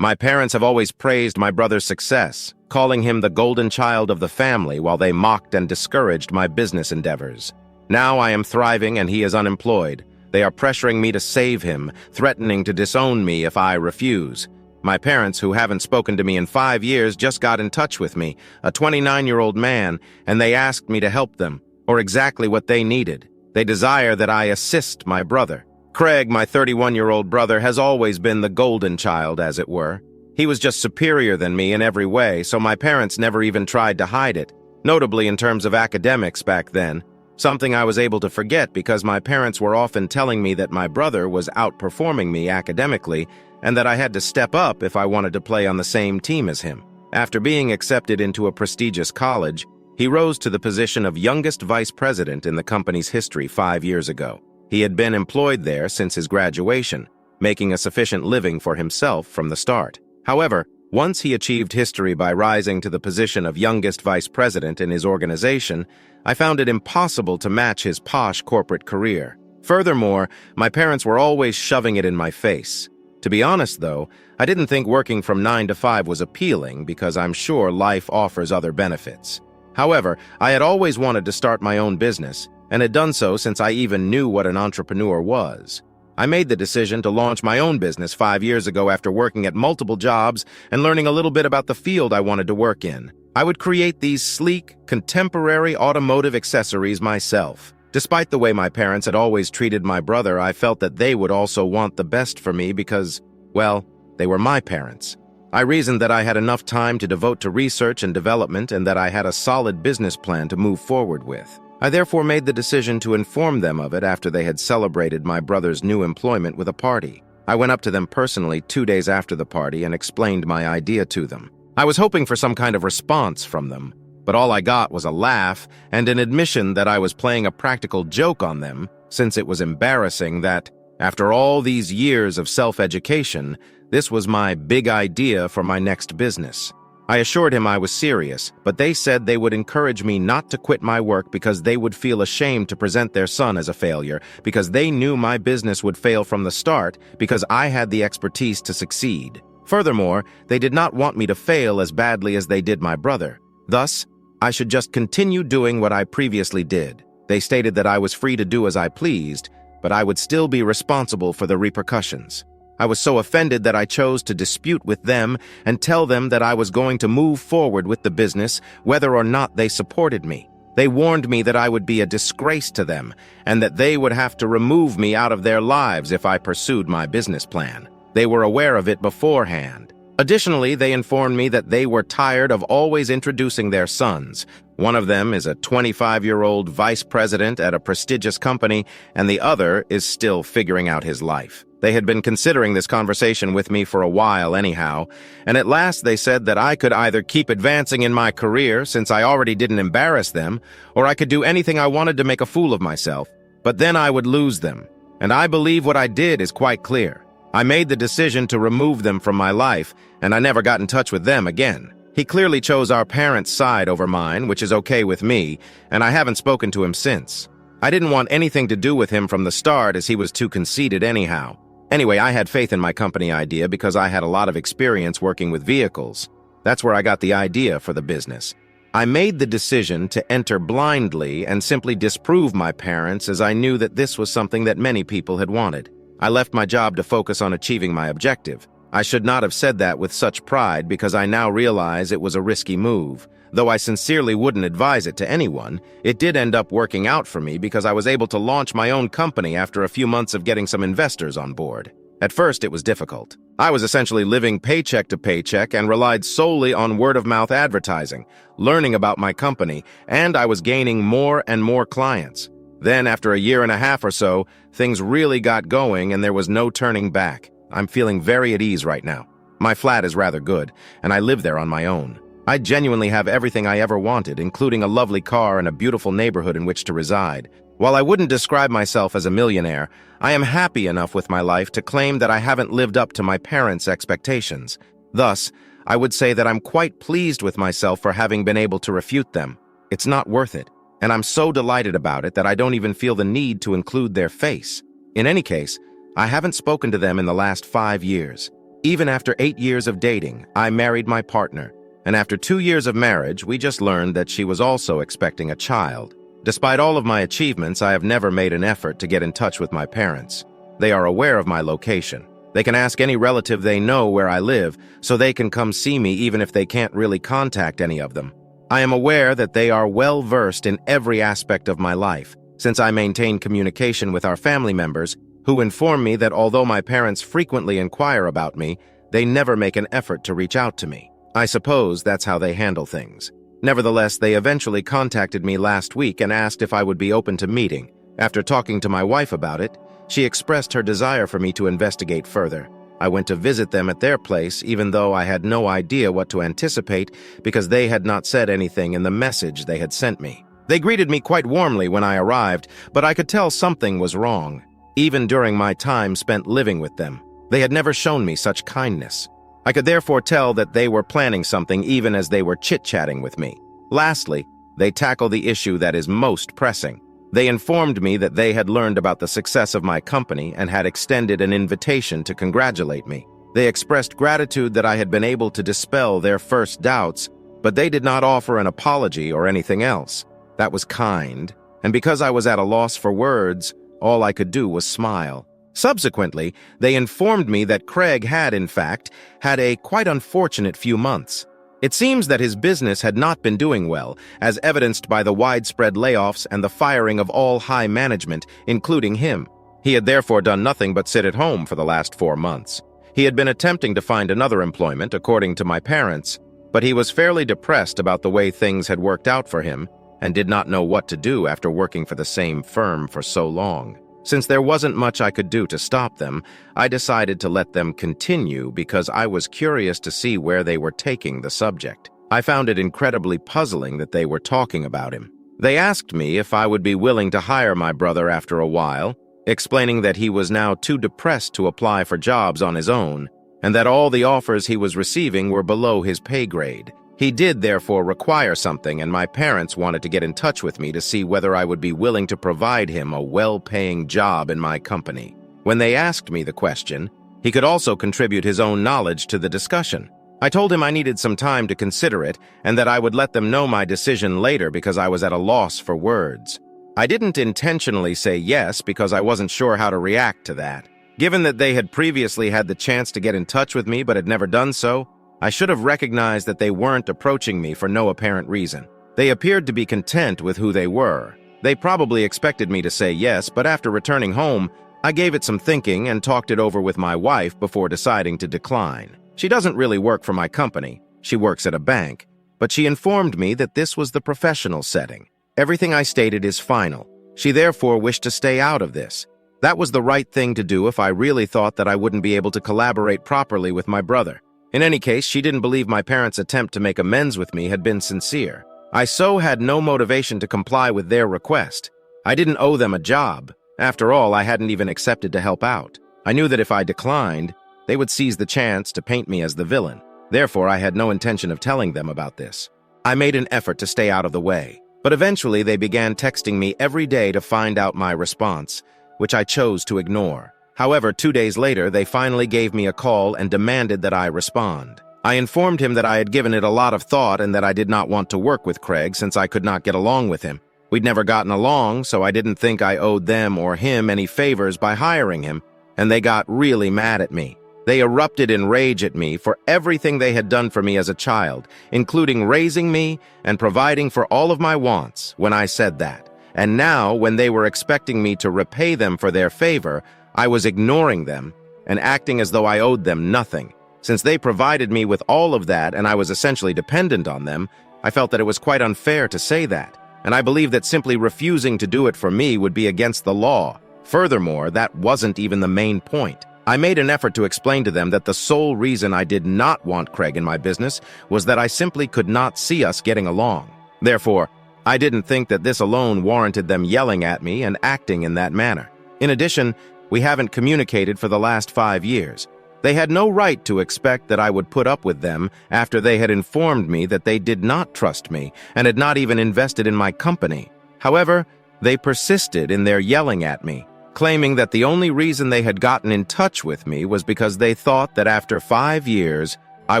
My parents have always praised my brother's success, calling him the golden child of the family while they mocked and discouraged my business endeavors. Now I am thriving and he is unemployed. They are pressuring me to save him, threatening to disown me if I refuse. My parents, who haven't spoken to me in 5 years, just got in touch with me, a 29-year-old man, and they asked me to help them, or exactly what they needed. They desire that I assist my brother. Craig, my 31-year-old brother, has always been the golden child, as it were. He was just superior than me in every way, so my parents never even tried to hide it, notably in terms of academics back then, something I was able to forget because my parents were often telling me that my brother was outperforming me academically and that I had to step up if I wanted to play on the same team as him. After being accepted into a prestigious college, he rose to the position of youngest vice president in the company's history 5 years ago. He had been employed there since his graduation, making a sufficient living for himself from the start. However, once he achieved history by rising to the position of youngest vice president in his organization, I found it impossible to match his posh corporate career. Furthermore, my parents were always shoving it in my face. To be honest, though, I didn't think working from 9 to 5 was appealing because I'm sure life offers other benefits. However, I had always wanted to start my own business, and had done so since I even knew what an entrepreneur was. I made the decision to launch my own business 5 years ago after working at multiple jobs and learning a little bit about the field I wanted to work in. I would create these sleek, contemporary automotive accessories myself. Despite the way my parents had always treated my brother, I felt that they would also want the best for me because, well, they were my parents. I reasoned that I had enough time to devote to research and development and that I had a solid business plan to move forward with. I therefore made the decision to inform them of it after they had celebrated my brother's new employment with a party. I went up to them personally 2 days after the party and explained my idea to them. I was hoping for some kind of response from them, but all I got was a laugh and an admission that I was playing a practical joke on them, since it was embarrassing that, after all these years of self-education, this was my big idea for my next business. I assured him I was serious, but they said they would encourage me not to quit my work because they would feel ashamed to present their son as a failure, because they knew my business would fail from the start because I had the expertise to succeed. Furthermore, they did not want me to fail as badly as they did my brother. Thus, I should just continue doing what I previously did. They stated that I was free to do as I pleased, but I would still be responsible for the repercussions. I was so offended that I chose to dispute with them and tell them that I was going to move forward with the business whether or not they supported me. They warned me that I would be a disgrace to them and that they would have to remove me out of their lives if I pursued my business plan. They were aware of it beforehand. Additionally, they informed me that they were tired of always introducing their sons. One of them is a 25-year-old vice president at a prestigious company, and the other is still figuring out his life. They had been considering this conversation with me for a while anyhow, and at last they said that I could either keep advancing in my career since I already didn't embarrass them, or I could do anything I wanted to make a fool of myself, but then I would lose them. And I believe what I did is quite clear. I made the decision to remove them from my life, and I never got in touch with them again. He clearly chose our parents' side over mine, which is okay with me, and I haven't spoken to him since. I didn't want anything to do with him from the start as he was too conceited anyhow. Anyway, I had faith in my company idea because I had a lot of experience working with vehicles. That's where I got the idea for the business. I made the decision to enter blindly and simply disprove my parents as I knew that this was something that many people had wanted. I left my job to focus on achieving my objective. I should not have said that with such pride because I now realize it was a risky move. Though I sincerely wouldn't advise it to anyone, it did end up working out for me because I was able to launch my own company after a few months of getting some investors on board. At first, it was difficult. I was essentially living paycheck to paycheck and relied solely on word-of-mouth advertising, learning about my company, and I was gaining more and more clients. Then, after a year and a half or so, things really got going and there was no turning back. I'm feeling very at ease right now. My flat is rather good, and I live there on my own. I genuinely have everything I ever wanted, including a lovely car and a beautiful neighborhood in which to reside. While I wouldn't describe myself as a millionaire, I am happy enough with my life to claim that I haven't lived up to my parents' expectations. Thus, I would say that I'm quite pleased with myself for having been able to refute them. It's not worth it, and I'm so delighted about it that I don't even feel the need to include their face. In any case, I haven't spoken to them in the last 5 years. Even after 8 years of dating, I married my partner, and after 2 years of marriage, we just learned that she was also expecting a child. Despite all of my achievements, I have never made an effort to get in touch with my parents. They are aware of my location. They can ask any relative they know where I live, so they can come see me even if they can't really contact any of them. I am aware that they are well versed in every aspect of my life, since I maintain communication with our family members, who inform me that although my parents frequently inquire about me, they never make an effort to reach out to me. I suppose that's how they handle things. Nevertheless, they eventually contacted me last week and asked if I would be open to meeting. After talking to my wife about it, she expressed her desire for me to investigate further. I went to visit them at their place, even though I had no idea what to anticipate because they had not said anything in the message they had sent me. They greeted me quite warmly when I arrived, but I could tell something was wrong. Even during my time spent living with them, they had never shown me such kindness. I could therefore tell that they were planning something even as they were chit-chatting with me. Lastly, they tackled the issue that is most pressing. They informed me that they had learned about the success of my company and had extended an invitation to congratulate me. They expressed gratitude that I had been able to dispel their first doubts, but they did not offer an apology or anything else. That was kind, and because I was at a loss for words, all I could do was smile. Subsequently, they informed me that Craig had, in fact, had a quite unfortunate few months. It seems that his business had not been doing well, as evidenced by the widespread layoffs and the firing of all high management, including him. He had therefore done nothing but sit at home for the last 4 months. He had been attempting to find another employment, according to my parents, but he was fairly depressed about the way things had worked out for him and did not know what to do after working for the same firm for so long. Since there wasn't much I could do to stop them, I decided to let them continue because I was curious to see where they were taking the subject. I found it incredibly puzzling that they were talking about him. They asked me if I would be willing to hire my brother after a while, explaining that he was now too depressed to apply for jobs on his own, and that all the offers he was receiving were below his pay grade. He did therefore require something, and my parents wanted to get in touch with me to see whether I would be willing to provide him a well-paying job in my company. When they asked me the question, he could also contribute his own knowledge to the discussion. I told him I needed some time to consider it and that I would let them know my decision later because I was at a loss for words. I didn't intentionally say yes because I wasn't sure how to react to that. Given that they had previously had the chance to get in touch with me but had never done so, I should have recognized that they weren't approaching me for no apparent reason. They appeared to be content with who they were. They probably expected me to say yes, but after returning home, I gave it some thinking and talked it over with my wife before deciding to decline. She doesn't really work for my company. She works at a bank, but she informed me that this was the professional setting. Everything I stated is final. She therefore wished to stay out of this. That was the right thing to do if I really thought that I wouldn't be able to collaborate properly with my brother. In any case, she didn't believe my parents' attempt to make amends with me had been sincere. I so had no motivation to comply with their request. I didn't owe them a job. After all, I hadn't even accepted to help out. I knew that if I declined, they would seize the chance to paint me as the villain. Therefore, I had no intention of telling them about this. I made an effort to stay out of the way, but eventually they began texting me every day to find out my response, which I chose to ignore. However, 2 days later, they finally gave me a call and demanded that I respond. I informed him that I had given it a lot of thought and that I did not want to work with Craig since I could not get along with him. We'd never gotten along, so I didn't think I owed them or him any favors by hiring him, and they got really mad at me. They erupted in rage at me for everything they had done for me as a child, including raising me and providing for all of my wants when I said that. And now, when they were expecting me to repay them for their favor, I was ignoring them and acting as though I owed them nothing. Since they provided me with all of that and I was essentially dependent on them, I felt that it was quite unfair to say that, and I believed that simply refusing to do it for me would be against the law. Furthermore, that wasn't even the main point. I made an effort to explain to them that the sole reason I did not want Craig in my business was that I simply could not see us getting along. Therefore, I didn't think that this alone warranted them yelling at me and acting in that manner. In addition, we haven't communicated for the last 5 years. They had no right to expect that I would put up with them after they had informed me that they did not trust me and had not even invested in my company. However, they persisted in their yelling at me. claiming that the only reason they had gotten in touch with me was because they thought that after 5 years, I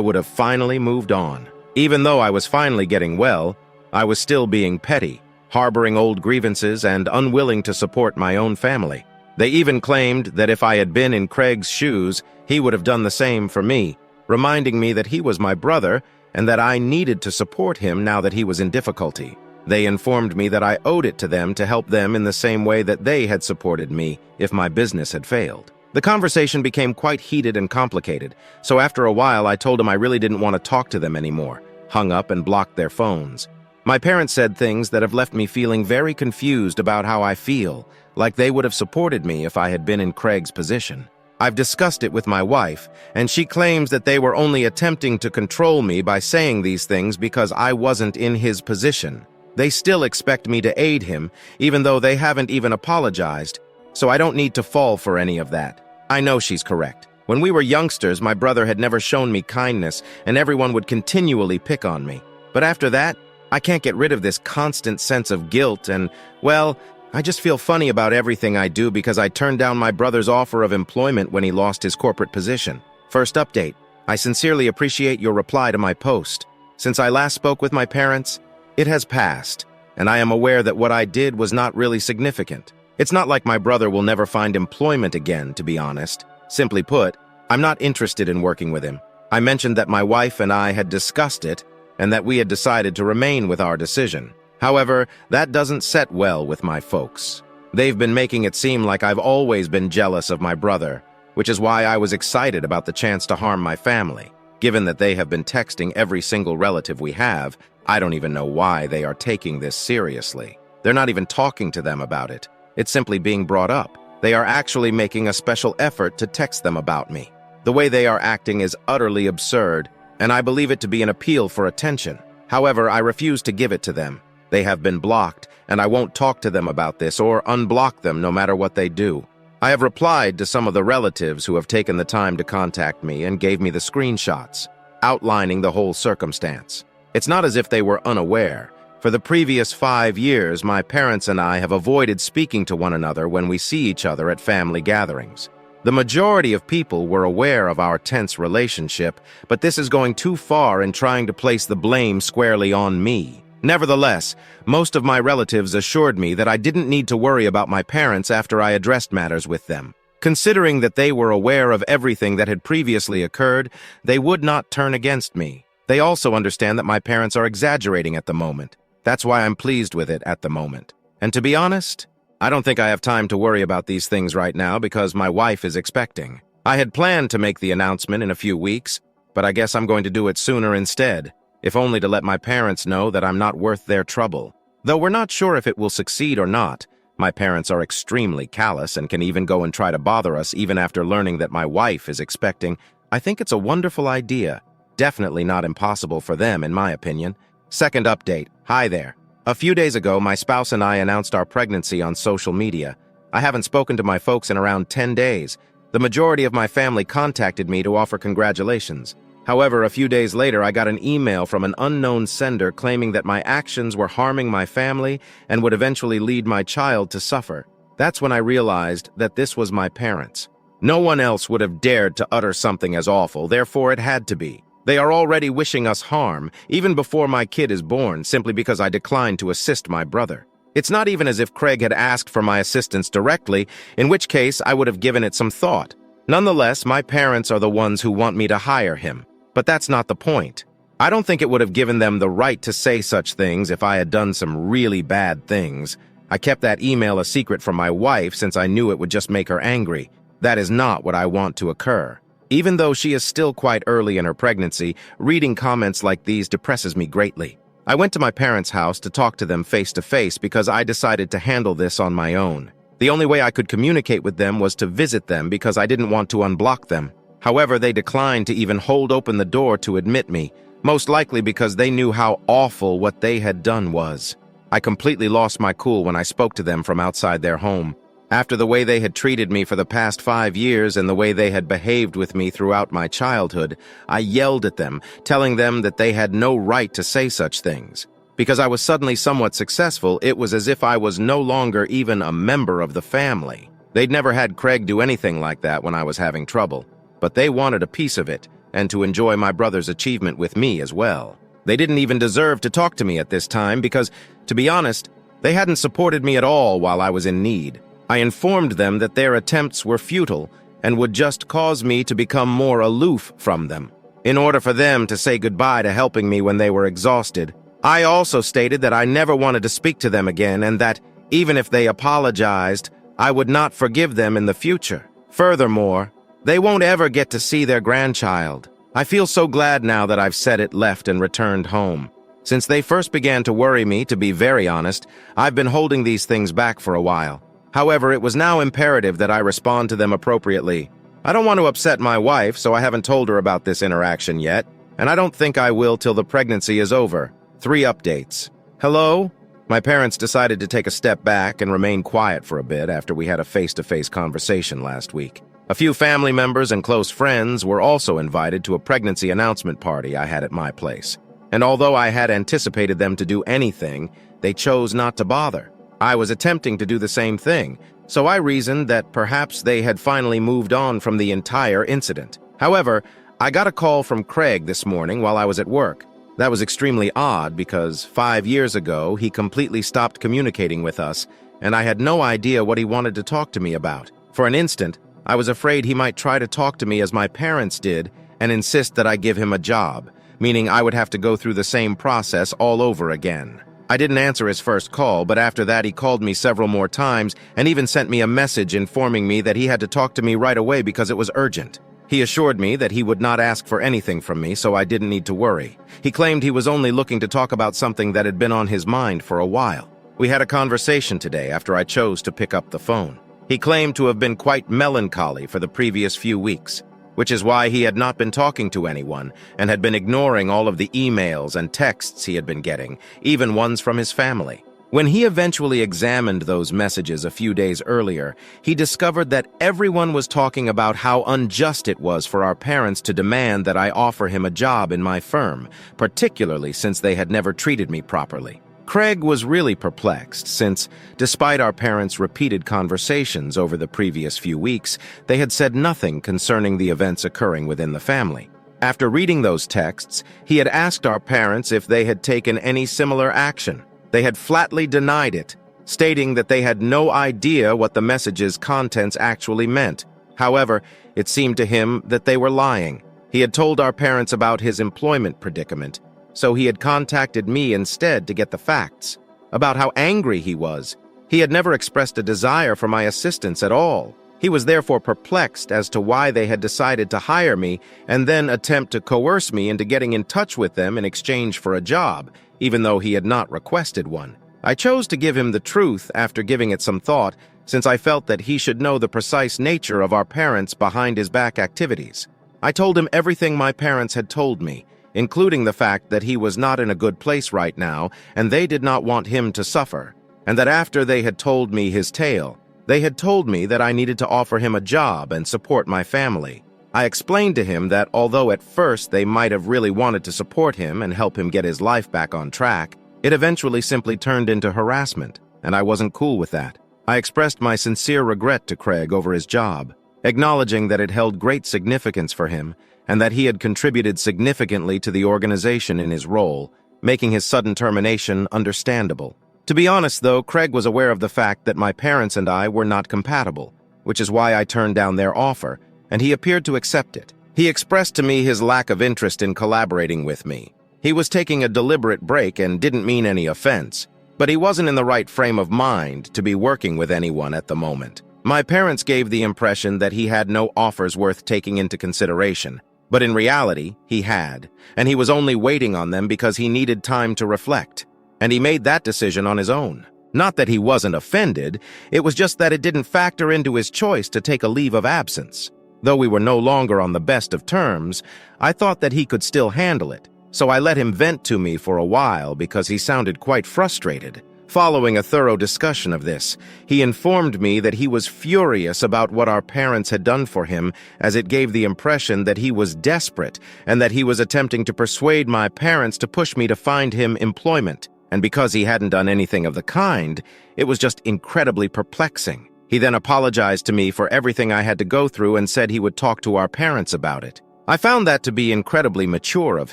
would have finally moved on. Even though I was finally getting well, I was still being petty, harboring old grievances and unwilling to support my own family. They even claimed that if I had been in Craig's shoes, he would have done the same for me, reminding me that he was my brother and that I needed to support him now that he was in difficulty. They informed me that I owed it to them to help them in the same way that they had supported me if my business had failed. The conversation became quite heated and complicated, so after a while I told them I really didn't want to talk to them anymore, hung up and blocked their phones. My parents said things that have left me feeling very confused about how I feel, like they would have supported me if I had been in Craig's position. I've discussed it with my wife, and she claims that they were only attempting to control me by saying these things because I wasn't in his position. They still expect me to aid him, even though they haven't even apologized, so I don't need to fall for any of that. I know she's correct. When we were youngsters, my brother had never shown me kindness, and everyone would continually pick on me. But after that, I can't get rid of this constant sense of guilt and, well, I just feel funny about everything I do because I turned down my brother's offer of employment when he lost his corporate position. First update, I sincerely appreciate your reply to my post. Since I last spoke with my parents, it has passed, and I am aware that what I did was not really significant. It's not like my brother will never find employment again, to be honest. Simply put, I'm not interested in working with him. I mentioned that my wife and I had discussed it, and that we had decided to remain with our decision. However, that doesn't set well with my folks. They've been making it seem like I've always been jealous of my brother, which is why I was excited about the chance to harm my family. Given that they have been texting every single relative we have, I don't even know why they are taking this seriously. They're not even talking to them about it. It's simply being brought up. They are actually making a special effort to text them about me. The way they are acting is utterly absurd, and I believe it to be an appeal for attention. However, I refuse to give it to them. They have been blocked, and I won't talk to them about this or unblock them no matter what they do. I have replied to some of the relatives who have taken the time to contact me and gave me the screenshots, outlining the whole circumstance. It's not as if they were unaware. For the previous 5 years, my parents and I have avoided speaking to one another when we see each other at family gatherings. The majority of people were aware of our tense relationship, but this is going too far in trying to place the blame squarely on me. Nevertheless, most of my relatives assured me that I didn't need to worry about my parents after I addressed matters with them. Considering that they were aware of everything that had previously occurred, they would not turn against me. They also understand that my parents are exaggerating at the moment. That's why I'm pleased with it at the moment. And to be honest, I don't think I have time to worry about these things right now because my wife is expecting. I had planned to make the announcement in a few weeks, but I guess I'm going to do it sooner instead, if only to let my parents know that I'm not worth their trouble. Though we're not sure if it will succeed or not, my parents are extremely callous and can even go and try to bother us even after learning that my wife is expecting. I think it's a wonderful idea. Definitely not impossible for them, in my opinion. Second update. Hi there. A few days ago, my spouse and I announced our pregnancy on social media. I haven't spoken to my folks in around 10 days. The majority of my family contacted me to offer congratulations. However, a few days later, I got an email from an unknown sender claiming that my actions were harming my family and would eventually lead my child to suffer. That's when I realized that this was my parents. No one else would have dared to utter something as awful, therefore it had to be. They are already wishing us harm, even before my kid is born, simply because I declined to assist my brother. It's not even as if Craig had asked for my assistance directly, in which case I would have given it some thought. Nonetheless, my parents are the ones who want me to hire him. But that's not the point. I don't think it would have given them the right to say such things if I had done some really bad things. I kept that email a secret from my wife since I knew it would just make her angry. That is not what I want to occur. Even though she is still quite early in her pregnancy, reading comments like these depresses me greatly. I went to my parents' house to talk to them face to face because I decided to handle this on my own. The only way I could communicate with them was to visit them because I didn't want to unblock them. However, they declined to even hold open the door to admit me, most likely because they knew how awful what they had done was. I completely lost my cool when I spoke to them from outside their home. After the way they had treated me for the past 5 years and the way they had behaved with me throughout my childhood, I yelled at them, telling them that they had no right to say such things. Because I was suddenly somewhat successful, it was as if I was no longer even a member of the family. They'd never had Craig do anything like that when I was having trouble, but they wanted a piece of it and to enjoy my brother's achievement with me as well. They didn't even deserve to talk to me at this time because, to be honest, they hadn't supported me at all while I was in need. I informed them that their attempts were futile and would just cause me to become more aloof from them. In order for them to say goodbye to helping me when they were exhausted, I also stated that I never wanted to speak to them again and that, even if they apologized, I would not forgive them in the future. Furthermore, they won't ever get to see their grandchild. I feel so glad now that I've said it, left, and returned home. Since they first began to worry me, to be very honest, I've been holding these things back for a while. However, it was now imperative that I respond to them appropriately. I don't want to upset my wife, so I haven't told her about this interaction yet, and I don't think I will till the pregnancy is over. 3 updates. Hello? My parents decided to take a step back and remain quiet for a bit after we had a face-to-face conversation last week. A few family members and close friends were also invited to a pregnancy announcement party I had at my place. And although I had anticipated them to do anything, they chose not to bother. I was attempting to do the same thing, so I reasoned that perhaps they had finally moved on from the entire incident. However, I got a call from Craig this morning while I was at work. That was extremely odd because 5 years ago, he completely stopped communicating with us, and I had no idea what he wanted to talk to me about. For an instant, I was afraid he might try to talk to me as my parents did and insist that I give him a job, meaning I would have to go through the same process all over again. I didn't answer his first call, but after that he called me several more times and even sent me a message informing me that he had to talk to me right away because it was urgent. He assured me that he would not ask for anything from me, so I didn't need to worry. He claimed he was only looking to talk about something that had been on his mind for a while. We had a conversation today after I chose to pick up the phone. He claimed to have been quite melancholy for the previous few weeks, which is why he had not been talking to anyone and had been ignoring all of the emails and texts he had been getting, even ones from his family. When he eventually examined those messages a few days earlier, he discovered that everyone was talking about how unjust it was for our parents to demand that I offer him a job in my firm, particularly since they had never treated me properly. Craig was really perplexed since, despite our parents' repeated conversations over the previous few weeks, they had said nothing concerning the events occurring within the family. After reading those texts, he had asked our parents if they had taken any similar action. They had flatly denied it, stating that they had no idea what the message's contents actually meant. However, it seemed to him that they were lying. He had told our parents about his employment predicament, so he had contacted me instead to get the facts. About how angry he was. He had never expressed a desire for my assistance at all. He was therefore perplexed as to why they had decided to hire me and then attempt to coerce me into getting in touch with them in exchange for a job, even though he had not requested one. I chose to give him the truth after giving it some thought, since I felt that he should know the precise nature of our parents' behind-his-back activities. I told him everything my parents had told me, including the fact that he was not in a good place right now and they did not want him to suffer, and that after they had told me his tale, they had told me that I needed to offer him a job and support my family. I explained to him that although at first they might have really wanted to support him and help him get his life back on track, it eventually simply turned into harassment, and I wasn't cool with that. I expressed my sincere regret to Craig over his job, acknowledging that it held great significance for him and that he had contributed significantly to the organization in his role, making his sudden termination understandable. To be honest, though, Craig was aware of the fact that my parents and I were not compatible, which is why I turned down their offer, and he appeared to accept it. He expressed to me his lack of interest in collaborating with me. He was taking a deliberate break and didn't mean any offense, but he wasn't in the right frame of mind to be working with anyone at the moment. My parents gave the impression that he had no offers worth taking into consideration, but in reality, he had, and he was only waiting on them because he needed time to reflect, and he made that decision on his own. Not that he wasn't offended, it was just that it didn't factor into his choice to take a leave of absence. Though we were no longer on the best of terms, I thought that he could still handle it, so I let him vent to me for a while because he sounded quite frustrated. Following a thorough discussion of this, he informed me that he was furious about what our parents had done for him, as it gave the impression that he was desperate and that he was attempting to persuade my parents to push me to find him employment. And because he hadn't done anything of the kind, it was just incredibly perplexing. He then apologized to me for everything I had to go through and said he would talk to our parents about it. I found that to be incredibly mature of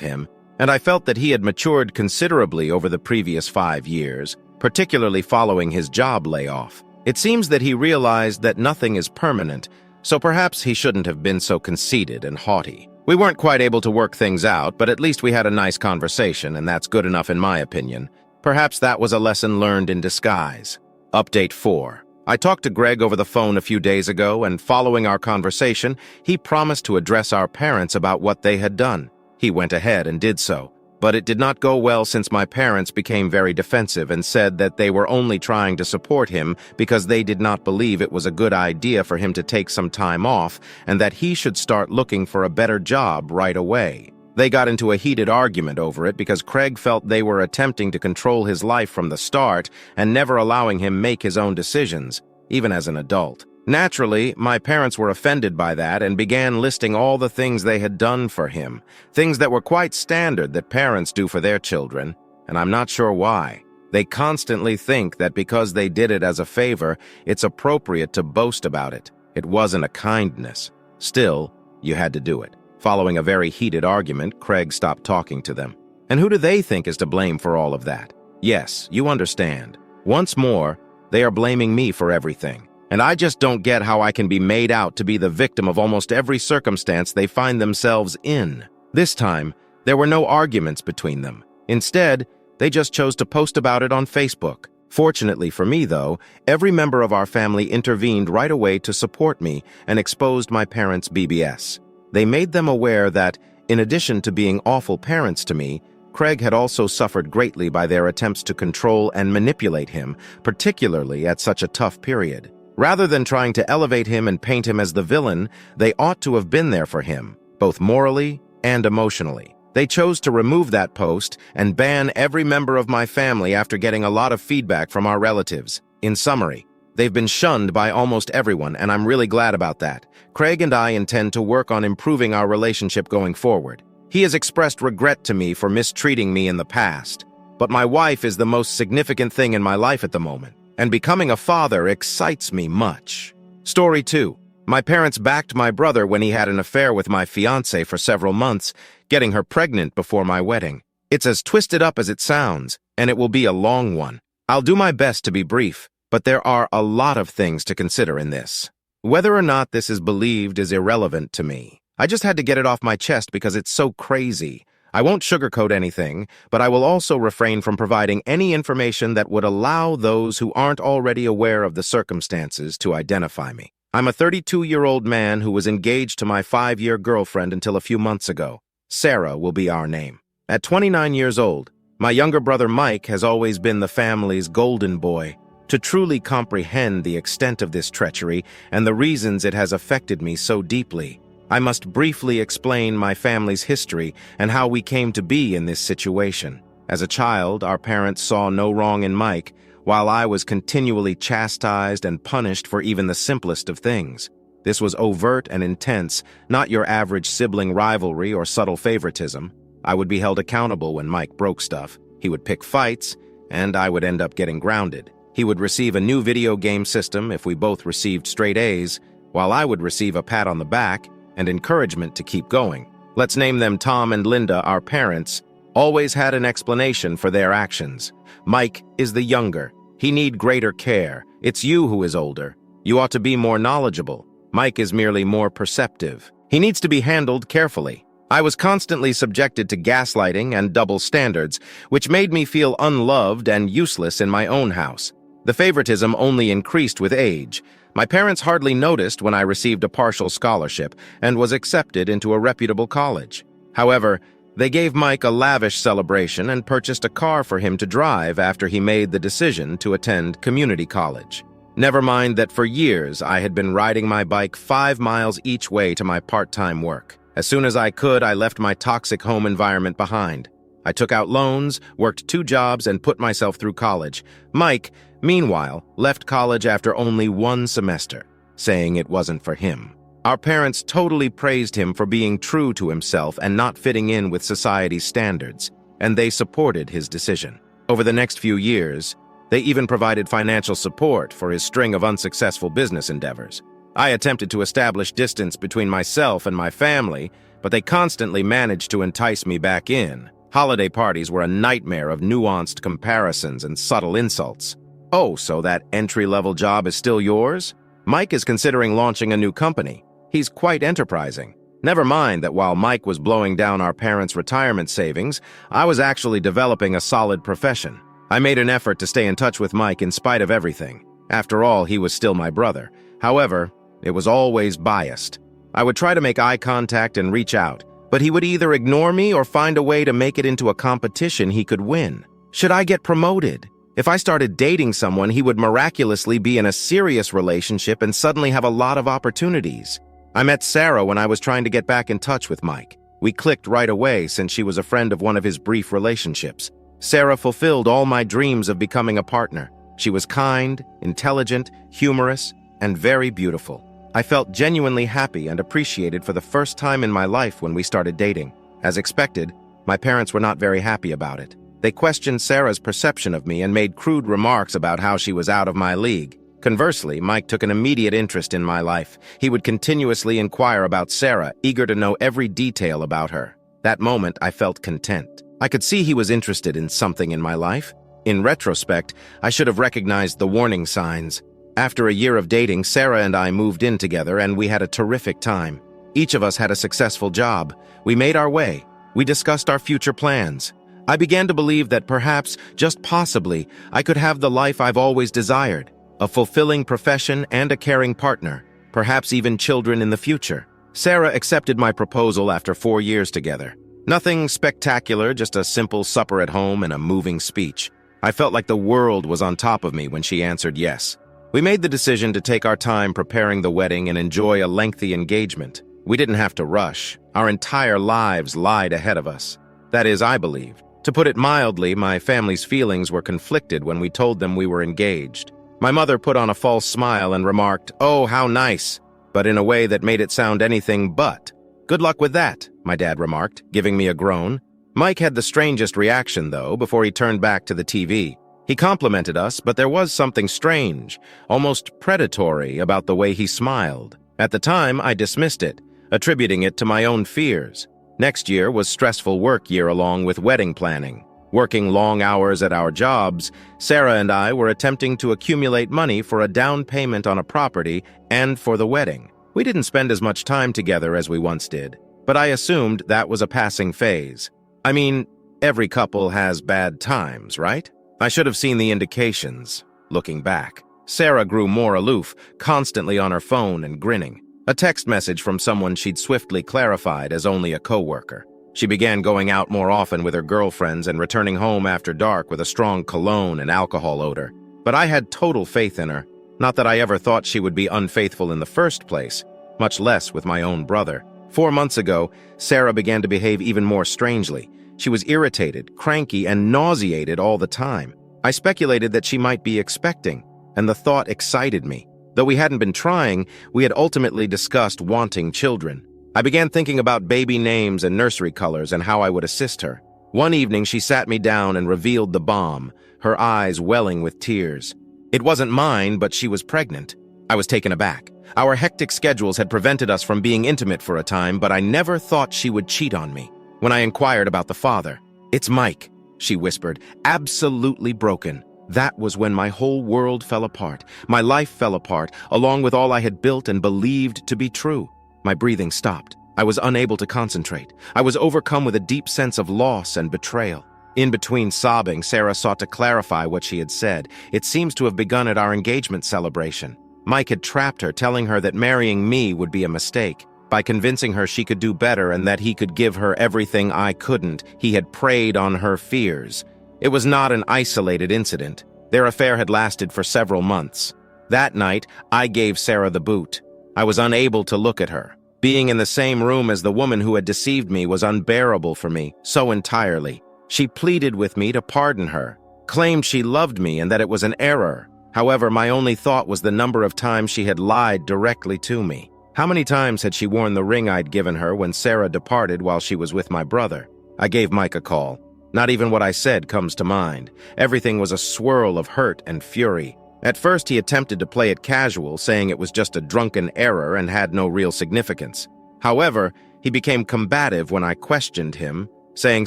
him, and I felt that he had matured considerably over the previous 5 years, particularly following his job layoff. It seems that he realized that nothing is permanent, so perhaps he shouldn't have been so conceited and haughty. We weren't quite able to work things out, but at least we had a nice conversation, and that's good enough in my opinion. Perhaps that was a lesson learned in disguise. Update 4. I talked to Greg over the phone a few days ago, and following our conversation, he promised to address our parents about what they had done. He went ahead and did so, but it did not go well since my parents became very defensive and said that they were only trying to support him because they did not believe it was a good idea for him to take some time off and that he should start looking for a better job right away. They got into a heated argument over it because Craig felt they were attempting to control his life from the start and never allowing him make his own decisions, even as an adult. Naturally, my parents were offended by that and began listing all the things they had done for him, things that were quite standard that parents do for their children, and I'm not sure why. They constantly think that because they did it as a favor, it's appropriate to boast about it. It wasn't a kindness. Still, you had to do it. Following a very heated argument, Craig stopped talking to them. And who do they think is to blame for all of that? Yes, you understand. Once more, they are blaming me for everything. And I just don't get how I can be made out to be the victim of almost every circumstance they find themselves in. This time, there were no arguments between them. Instead, they just chose to post about it on Facebook. Fortunately for me, though, every member of our family intervened right away to support me and exposed my parents' BBS. They made them aware that, in addition to being awful parents to me, Craig had also suffered greatly by their attempts to control and manipulate him, particularly at such a tough period. Rather than trying to elevate him and paint him as the villain, they ought to have been there for him, both morally and emotionally. They chose to remove that post and ban every member of my family after getting a lot of feedback from our relatives. In summary, they've been shunned by almost everyone, and I'm really glad about that. Craig and I intend to work on improving our relationship going forward. He has expressed regret to me for mistreating me in the past, but my wife is the most significant thing in my life at the moment, and becoming a father excites me much. Story 2. My parents backed my brother when he had an affair with my fiancée for several months, getting her pregnant before my wedding. It's as twisted up as it sounds, and it will be a long one. I'll do my best to be brief, but there are a lot of things to consider in this. Whether or not this is believed is irrelevant to me. I just had to get it off my chest because it's so crazy. I won't sugarcoat anything, but I will also refrain from providing any information that would allow those who aren't already aware of the circumstances to identify me. I'm a 32-year-old man who was engaged to my 5-year girlfriend until a few months ago. Sarah will be our name. At 29 years old, my younger brother Mike has always been the family's golden boy. To truly comprehend the extent of this treachery and the reasons it has affected me so deeply, I must briefly explain my family's history and how we came to be in this situation. As a child, our parents saw no wrong in Mike, while I was continually chastised and punished for even the simplest of things. This was overt and intense, not your average sibling rivalry or subtle favoritism. I would be held accountable when Mike broke stuff. He would pick fights, and I would end up getting grounded. He would receive a new video game system if we both received straight A's, while I would receive a pat on the back and encouragement to keep going. Let's name them Tom and Linda. Our parents always had an explanation for their actions. Mike is the younger. He need greater care. It's you who is older. You ought to be more knowledgeable. Mike is merely more perceptive. He needs to be handled carefully. I was constantly subjected to gaslighting and double standards, which made me feel unloved and useless in my own house. The favoritism only increased with age. My parents hardly noticed when I received a partial scholarship and was accepted into a reputable college. However, they gave Mike a lavish celebration and purchased a car for him to drive after he made the decision to attend community college. Never mind that for years I had been riding my bike 5 miles each way to my part-time work. As soon as I could, I left my toxic home environment behind. I took out loans, worked 2 jobs, and put myself through college. Mike, meanwhile, left college after only 1 semester, saying it wasn't for him. Our parents totally praised him for being true to himself and not fitting in with society's standards, and they supported his decision. Over the next few years, They even provided financial support for his string of unsuccessful business endeavors. I attempted to establish distance between myself and my family, but they constantly managed to entice me back in. Holiday parties were a nightmare of nuanced comparisons and subtle insults. "Oh, so that entry-level job is still yours? Mike is considering launching a new company. He's quite enterprising." Never mind that while Mike was blowing down our parents' retirement savings, I was actually developing a solid profession. I made an effort to stay in touch with Mike in spite of everything. After all, he was still my brother. However, it was always biased. I would try to make eye contact and reach out, but he would either ignore me or find a way to make it into a competition he could win. Should I get promoted? If I started dating someone, he would miraculously be in a serious relationship and suddenly have a lot of opportunities. I met Sarah when I was trying to get back in touch with Mike. We clicked right away since she was a friend of one of his brief relationships. Sarah fulfilled all my dreams of becoming a partner. She was kind, intelligent, humorous, and very beautiful. I felt genuinely happy and appreciated for the first time in my life when we started dating. As expected, my parents were not very happy about it. They questioned Sarah's perception of me and made crude remarks about how she was out of my league. Conversely, Mike took an immediate interest in my life. He would continuously inquire about Sarah, eager to know every detail about her. That moment, I felt content. I could see he was interested in something in my life. In retrospect, I should have recognized the warning signs. After a year of dating, Sarah and I moved in together and we had a terrific time. Each of us had a successful job. We made our way. We discussed our future plans. I began to believe that perhaps, just possibly, I could have the life I've always desired. A fulfilling profession and a caring partner, perhaps even children in the future. Sarah accepted my proposal after 4 years together. Nothing spectacular, just a simple supper at home and a moving speech. I felt like the world was on top of me when she answered yes. We made the decision to take our time preparing the wedding and enjoy a lengthy engagement. We didn't have to rush. Our entire lives lied ahead of us. That is, I believed. To put it mildly, my family's feelings were conflicted when we told them we were engaged. My mother put on a false smile and remarked, "Oh, how nice," but in a way that made it sound anything but. "Good luck with that," my dad remarked, giving me a groan. Mike had the strangest reaction, though, before he turned back to the TV. He complimented us, but there was something strange, almost predatory, about the way he smiled. At the time, I dismissed it, attributing it to my own fears. Next year was stressful work year along with wedding planning. Working long hours at our jobs, Sarah and I were attempting to accumulate money for a down payment on a property and for the wedding. We didn't spend as much time together as we once did, but I assumed that was a passing phase. I mean, every couple has bad times, right? I should have seen the indications, looking back. Sarah grew more aloof, constantly on her phone and grinning. A text message from someone she'd swiftly clarified as only a coworker. She began going out more often with her girlfriends and returning home after dark with a strong cologne and alcohol odor. But I had total faith in her. Not that I ever thought she would be unfaithful in the first place, much less with my own brother. 4 months ago, Sarah began to behave even more strangely. She was irritated, cranky, and nauseated all the time. I speculated that she might be expecting, and the thought excited me. Though we hadn't been trying, we had ultimately discussed wanting children. I began thinking about baby names and nursery colors and how I would assist her. One evening, she sat me down and revealed the bomb, her eyes welling with tears. It wasn't mine, but she was pregnant. I was taken aback. Our hectic schedules had prevented us from being intimate for a time, but I never thought she would cheat on me. When I inquired about the father, "It's Mike," she whispered, absolutely broken. That was when my whole world fell apart. My life fell apart, along with all I had built and believed to be true. My breathing stopped. I was unable to concentrate. I was overcome with a deep sense of loss and betrayal. In between sobbing, Sarah sought to clarify what she had said. It seems to have begun at our engagement celebration. Mike had trapped her, telling her that marrying me would be a mistake. By convincing her she could do better and that he could give her everything I couldn't, he had preyed on her fears. It was not an isolated incident. Their affair had lasted for several months. That night, I gave Sarah the boot. I was unable to look at her. Being in the same room as the woman who had deceived me was unbearable for me, so entirely. She pleaded with me to pardon her, claimed she loved me and that it was an error. However, my only thought was the number of times she had lied directly to me. How many times had she worn the ring I'd given her when Sarah departed while she was with my brother? I gave Mike a call. Not even what I said comes to mind. Everything was a swirl of hurt and fury. At first, he attempted to play it casual, saying it was just a drunken error and had no real significance. However, he became combative when I questioned him, saying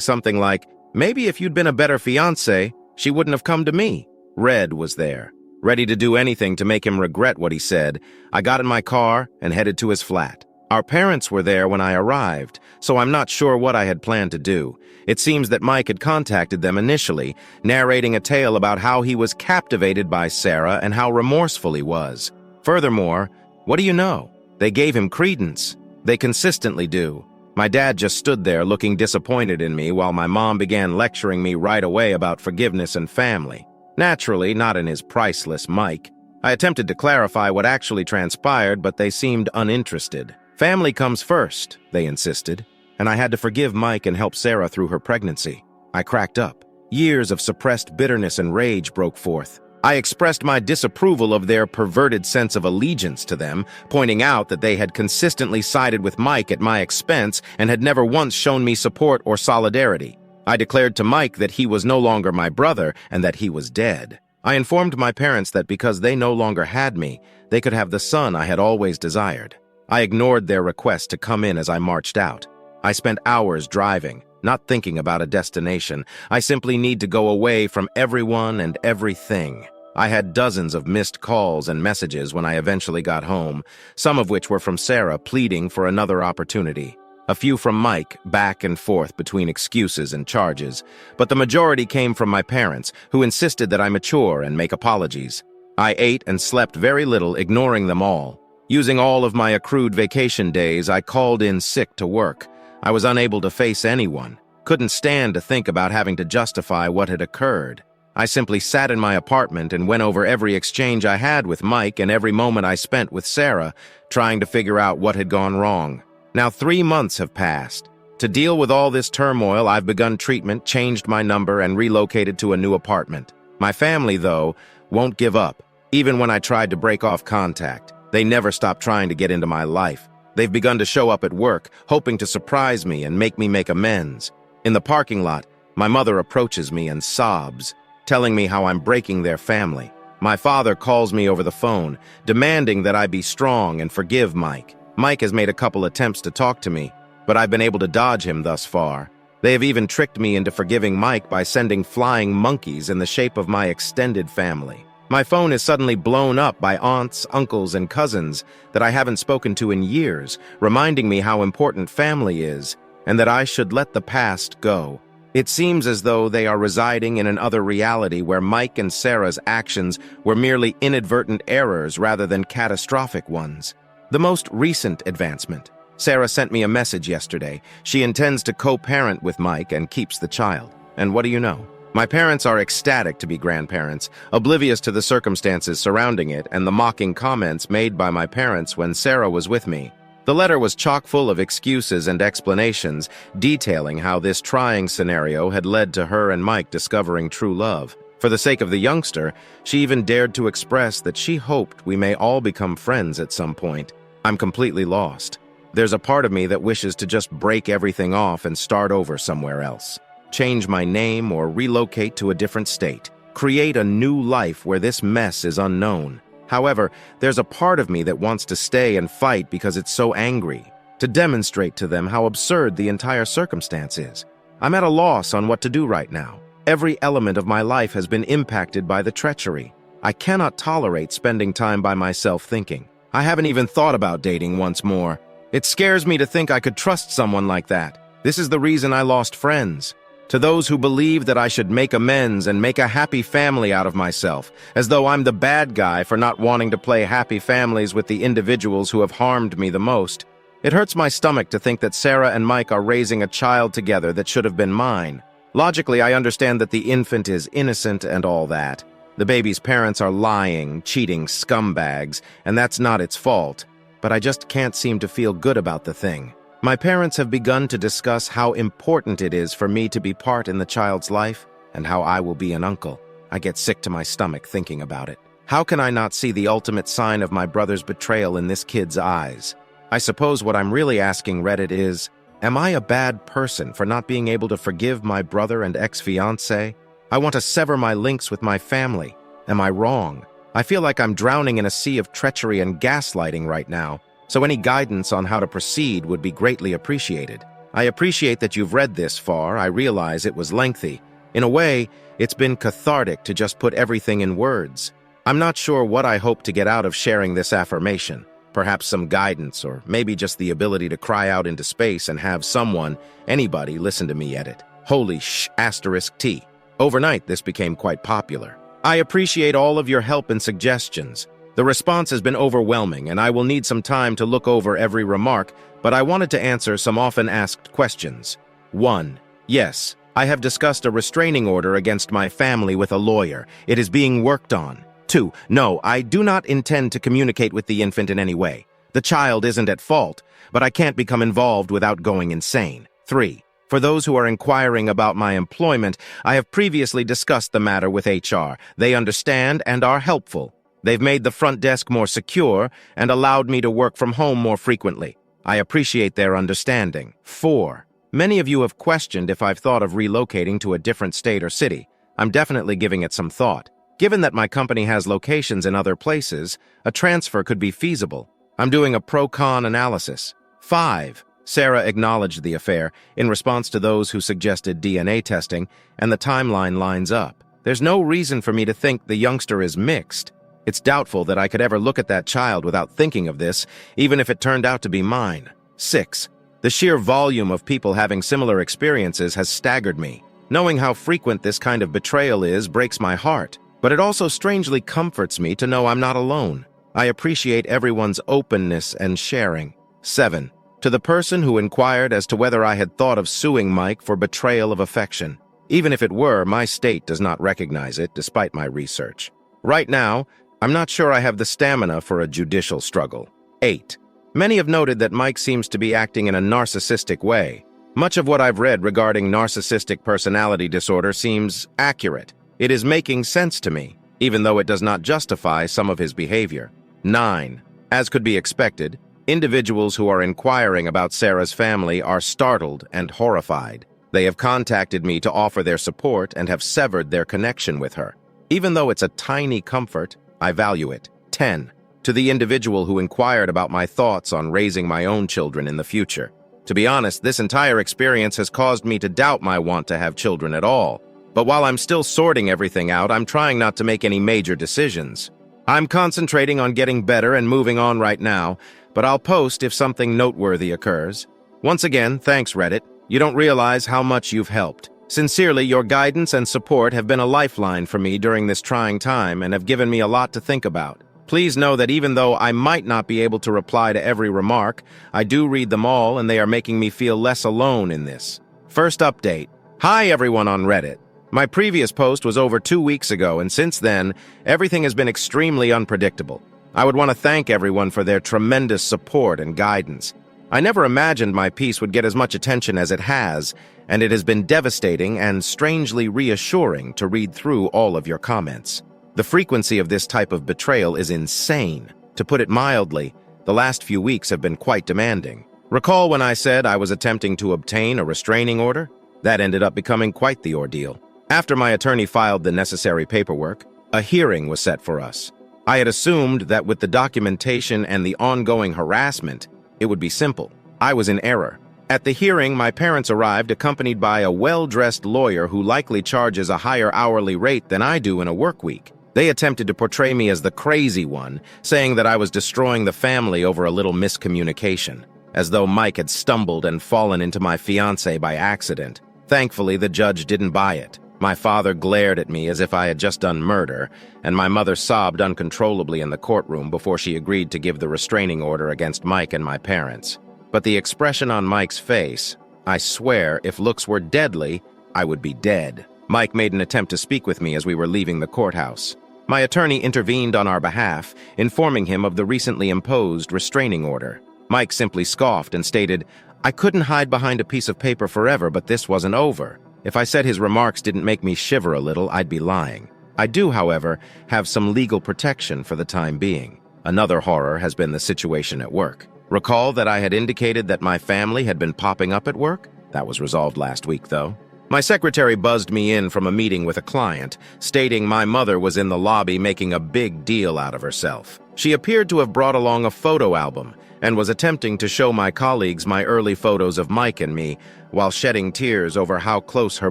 something like, "Maybe if you'd been a better fiancé, she wouldn't have come to me." Red was there, ready to do anything to make him regret what he said. I got in my car and headed to his flat. Our parents were there when I arrived, so I'm not sure what I had planned to do. It seems that Mike had contacted them initially, narrating a tale about how he was captivated by Sarah and how remorseful he was. Furthermore, what do you know? They gave him credence. They consistently do. My dad just stood there looking disappointed in me while my mom began lecturing me right away about forgiveness and family. Naturally, not in his priceless Mike. I attempted to clarify what actually transpired, but they seemed uninterested. Family comes first, they insisted, and I had to forgive Mike and help Sarah through her pregnancy. I cracked up. Years of suppressed bitterness and rage broke forth. I expressed my disapproval of their perverted sense of allegiance to them, pointing out that they had consistently sided with Mike at my expense and had never once shown me support or solidarity. I declared to Mike that he was no longer my brother and that he was dead. I informed my parents that because they no longer had me, they could have the son I had always desired. I ignored their request to come in as I marched out. I spent hours driving, not thinking about a destination. I simply need to go away from everyone and everything. I had dozens of missed calls and messages when I eventually got home, some of which were from Sarah pleading for another opportunity. A few from Mike, back and forth between excuses and charges, but the majority came from my parents, who insisted that I mature and make apologies. I ate and slept very little, ignoring them all. Using all of my accrued vacation days, I called in sick to work. I was unable to face anyone, couldn't stand to think about having to justify what had occurred. I simply sat in my apartment and went over every exchange I had with Mike and every moment I spent with Sarah, trying to figure out what had gone wrong. Now 3 months have passed. To deal with all this turmoil, I've begun treatment, changed my number, and relocated to a new apartment. My family, though, won't give up. Even when I tried to break off contact, they never stopped trying to get into my life. They've begun to show up at work, hoping to surprise me and make me make amends. In the parking lot, my mother approaches me and sobs, telling me how I'm breaking their family. My father calls me over the phone, demanding that I be strong and forgive Mike. Mike has made a couple attempts to talk to me, but I've been able to dodge him thus far. They have even tricked me into forgiving Mike by sending flying monkeys in the shape of my extended family. My phone is suddenly blown up by aunts, uncles, and cousins that I haven't spoken to in years, reminding me how important family is and that I should let the past go. It seems as though they are residing in another reality where Mike and Sarah's actions were merely inadvertent errors rather than catastrophic ones. The most recent advancement. Sarah sent me a message yesterday. She intends to co-parent with Mike and keeps the child. And what do you know? My parents are ecstatic to be grandparents, oblivious to the circumstances surrounding it and the mocking comments made by my parents when Sarah was with me. The letter was chock full of excuses and explanations, detailing how this trying scenario had led to her and Mike discovering true love. For the sake of the youngster, she even dared to express that she hoped we may all become friends at some point. I'm completely lost. There's a part of me that wishes to just break everything off and start over somewhere else. Change my name or relocate to a different state. Create a new life where this mess is unknown. However, there's a part of me that wants to stay and fight because it's so angry, to demonstrate to them how absurd the entire circumstance is. I'm at a loss on what to do right now. Every element of my life has been impacted by the treachery. I cannot tolerate spending time by myself thinking. I haven't even thought about dating once more. It scares me to think I could trust someone like that. This is the reason I lost friends. To those who believe that I should make amends and make a happy family out of myself, as though I'm the bad guy for not wanting to play happy families with the individuals who have harmed me the most. It hurts my stomach to think that Sarah and Mike are raising a child together that should have been mine. Logically, I understand that the infant is innocent and all that. The baby's parents are lying, cheating scumbags, and that's not its fault. But I just can't seem to feel good about the thing. My parents have begun to discuss how important it is for me to be part in the child's life and how I will be an uncle. I get sick to my stomach thinking about it. How can I not see the ultimate sign of my brother's betrayal in this kid's eyes? I suppose what I'm really asking Reddit is, Am I a bad person for not being able to forgive my brother and ex-fiancé? I want to sever my links with my family. Am I wrong? I feel like I'm drowning in a sea of treachery and gaslighting right now, so any guidance on how to proceed would be greatly appreciated. I appreciate that you've read this far. I realize it was lengthy. In a way, it's been cathartic to just put everything in words. I'm not sure what I hope to get out of sharing this affirmation. Perhaps some guidance, or maybe just the ability to cry out into space and have someone, anybody, listen to me edit. Holy **T. Overnight, this became quite popular. I appreciate all of your help and suggestions. The response has been overwhelming, and I will need some time to look over every remark, but I wanted to answer some often asked questions. 1. Yes, I have discussed a restraining order against my family with a lawyer. It is being worked on. 2. No, I do not intend to communicate with the infant in any way. The child isn't at fault, but I can't become involved without going insane. 3. For those who are inquiring about my employment, I have previously discussed the matter with HR. They understand and are helpful. They've made the front desk more secure and allowed me to work from home more frequently. I appreciate their understanding. 4. Many of you have questioned if I've thought of relocating to a different state or city. I'm definitely giving it some thought. Given that my company has locations in other places, a transfer could be feasible. I'm doing a pro-con analysis. 5. Sarah acknowledged the affair in response to those who suggested DNA testing, and the timeline lines up. There's no reason for me to think the youngster is mixed. It's doubtful that I could ever look at that child without thinking of this, even if it turned out to be mine. 6. The sheer volume of people having similar experiences has staggered me. Knowing how frequent this kind of betrayal is breaks my heart. But it also strangely comforts me to know I'm not alone. I appreciate everyone's openness and sharing. 7. To the person who inquired as to whether I had thought of suing Mike for betrayal of affection. Even if it were, my state does not recognize it, despite my research. Right now, I'm not sure I have the stamina for a judicial struggle. 8. Many have noted that Mike seems to be acting in a narcissistic way. Much of what I've read regarding narcissistic personality disorder seems accurate. It is making sense to me, even though it does not justify some of his behavior. 9. As could be expected, individuals who are inquiring about Sarah's family are startled and horrified. They have contacted me to offer their support and have severed their connection with her. Even though it's a tiny comfort, I value it. 10. To the individual who inquired about my thoughts on raising my own children in the future. To be honest, this entire experience has caused me to doubt my want to have children at all. But while I'm still sorting everything out, I'm trying not to make any major decisions. I'm concentrating on getting better and moving on right now, but I'll post if something noteworthy occurs. Once again, thanks, Reddit. You don't realize how much you've helped. Sincerely, your guidance and support have been a lifeline for me during this trying time and have given me a lot to think about. Please know that even though I might not be able to reply to every remark, I do read them all and they are making me feel less alone in this. First update. Hi everyone on Reddit. My previous post was over 2 weeks ago, and since then, everything has been extremely unpredictable. I would want to thank everyone for their tremendous support and guidance. I never imagined my piece would get as much attention as it has, and it has been devastating and strangely reassuring to read through all of your comments. The frequency of this type of betrayal is insane. To put it mildly, the last few weeks have been quite demanding. Recall when I said I was attempting to obtain a restraining order? That ended up becoming quite the ordeal. After my attorney filed the necessary paperwork, a hearing was set for us. I had assumed that with the documentation and the ongoing harassment, it would be simple. I was in error. At the hearing, my parents arrived accompanied by a well-dressed lawyer who likely charges a higher hourly rate than I do in a work week. They attempted to portray me as the crazy one, saying that I was destroying the family over a little miscommunication, as though Mike had stumbled and fallen into my fiancé by accident. Thankfully, the judge didn't buy it. My father glared at me as if I had just done murder, and my mother sobbed uncontrollably in the courtroom before she agreed to give the restraining order against Mike and my parents. But the expression on Mike's face, I swear, if looks were deadly, I would be dead. Mike made an attempt to speak with me as we were leaving the courthouse. My attorney intervened on our behalf, informing him of the recently imposed restraining order. Mike simply scoffed and stated, "I couldn't hide behind a piece of paper forever, but this wasn't over." If I said his remarks didn't make me shiver a little, I'd be lying. I do, however, have some legal protection for the time being. Another horror has been the situation at work. Recall that I had indicated that my family had been popping up at work? That was resolved last week, though. My secretary buzzed me in from a meeting with a client, stating my mother was in the lobby making a big deal out of herself. She appeared to have brought along a photo album and was attempting to show my colleagues my early photos of Mike and me while shedding tears over how close her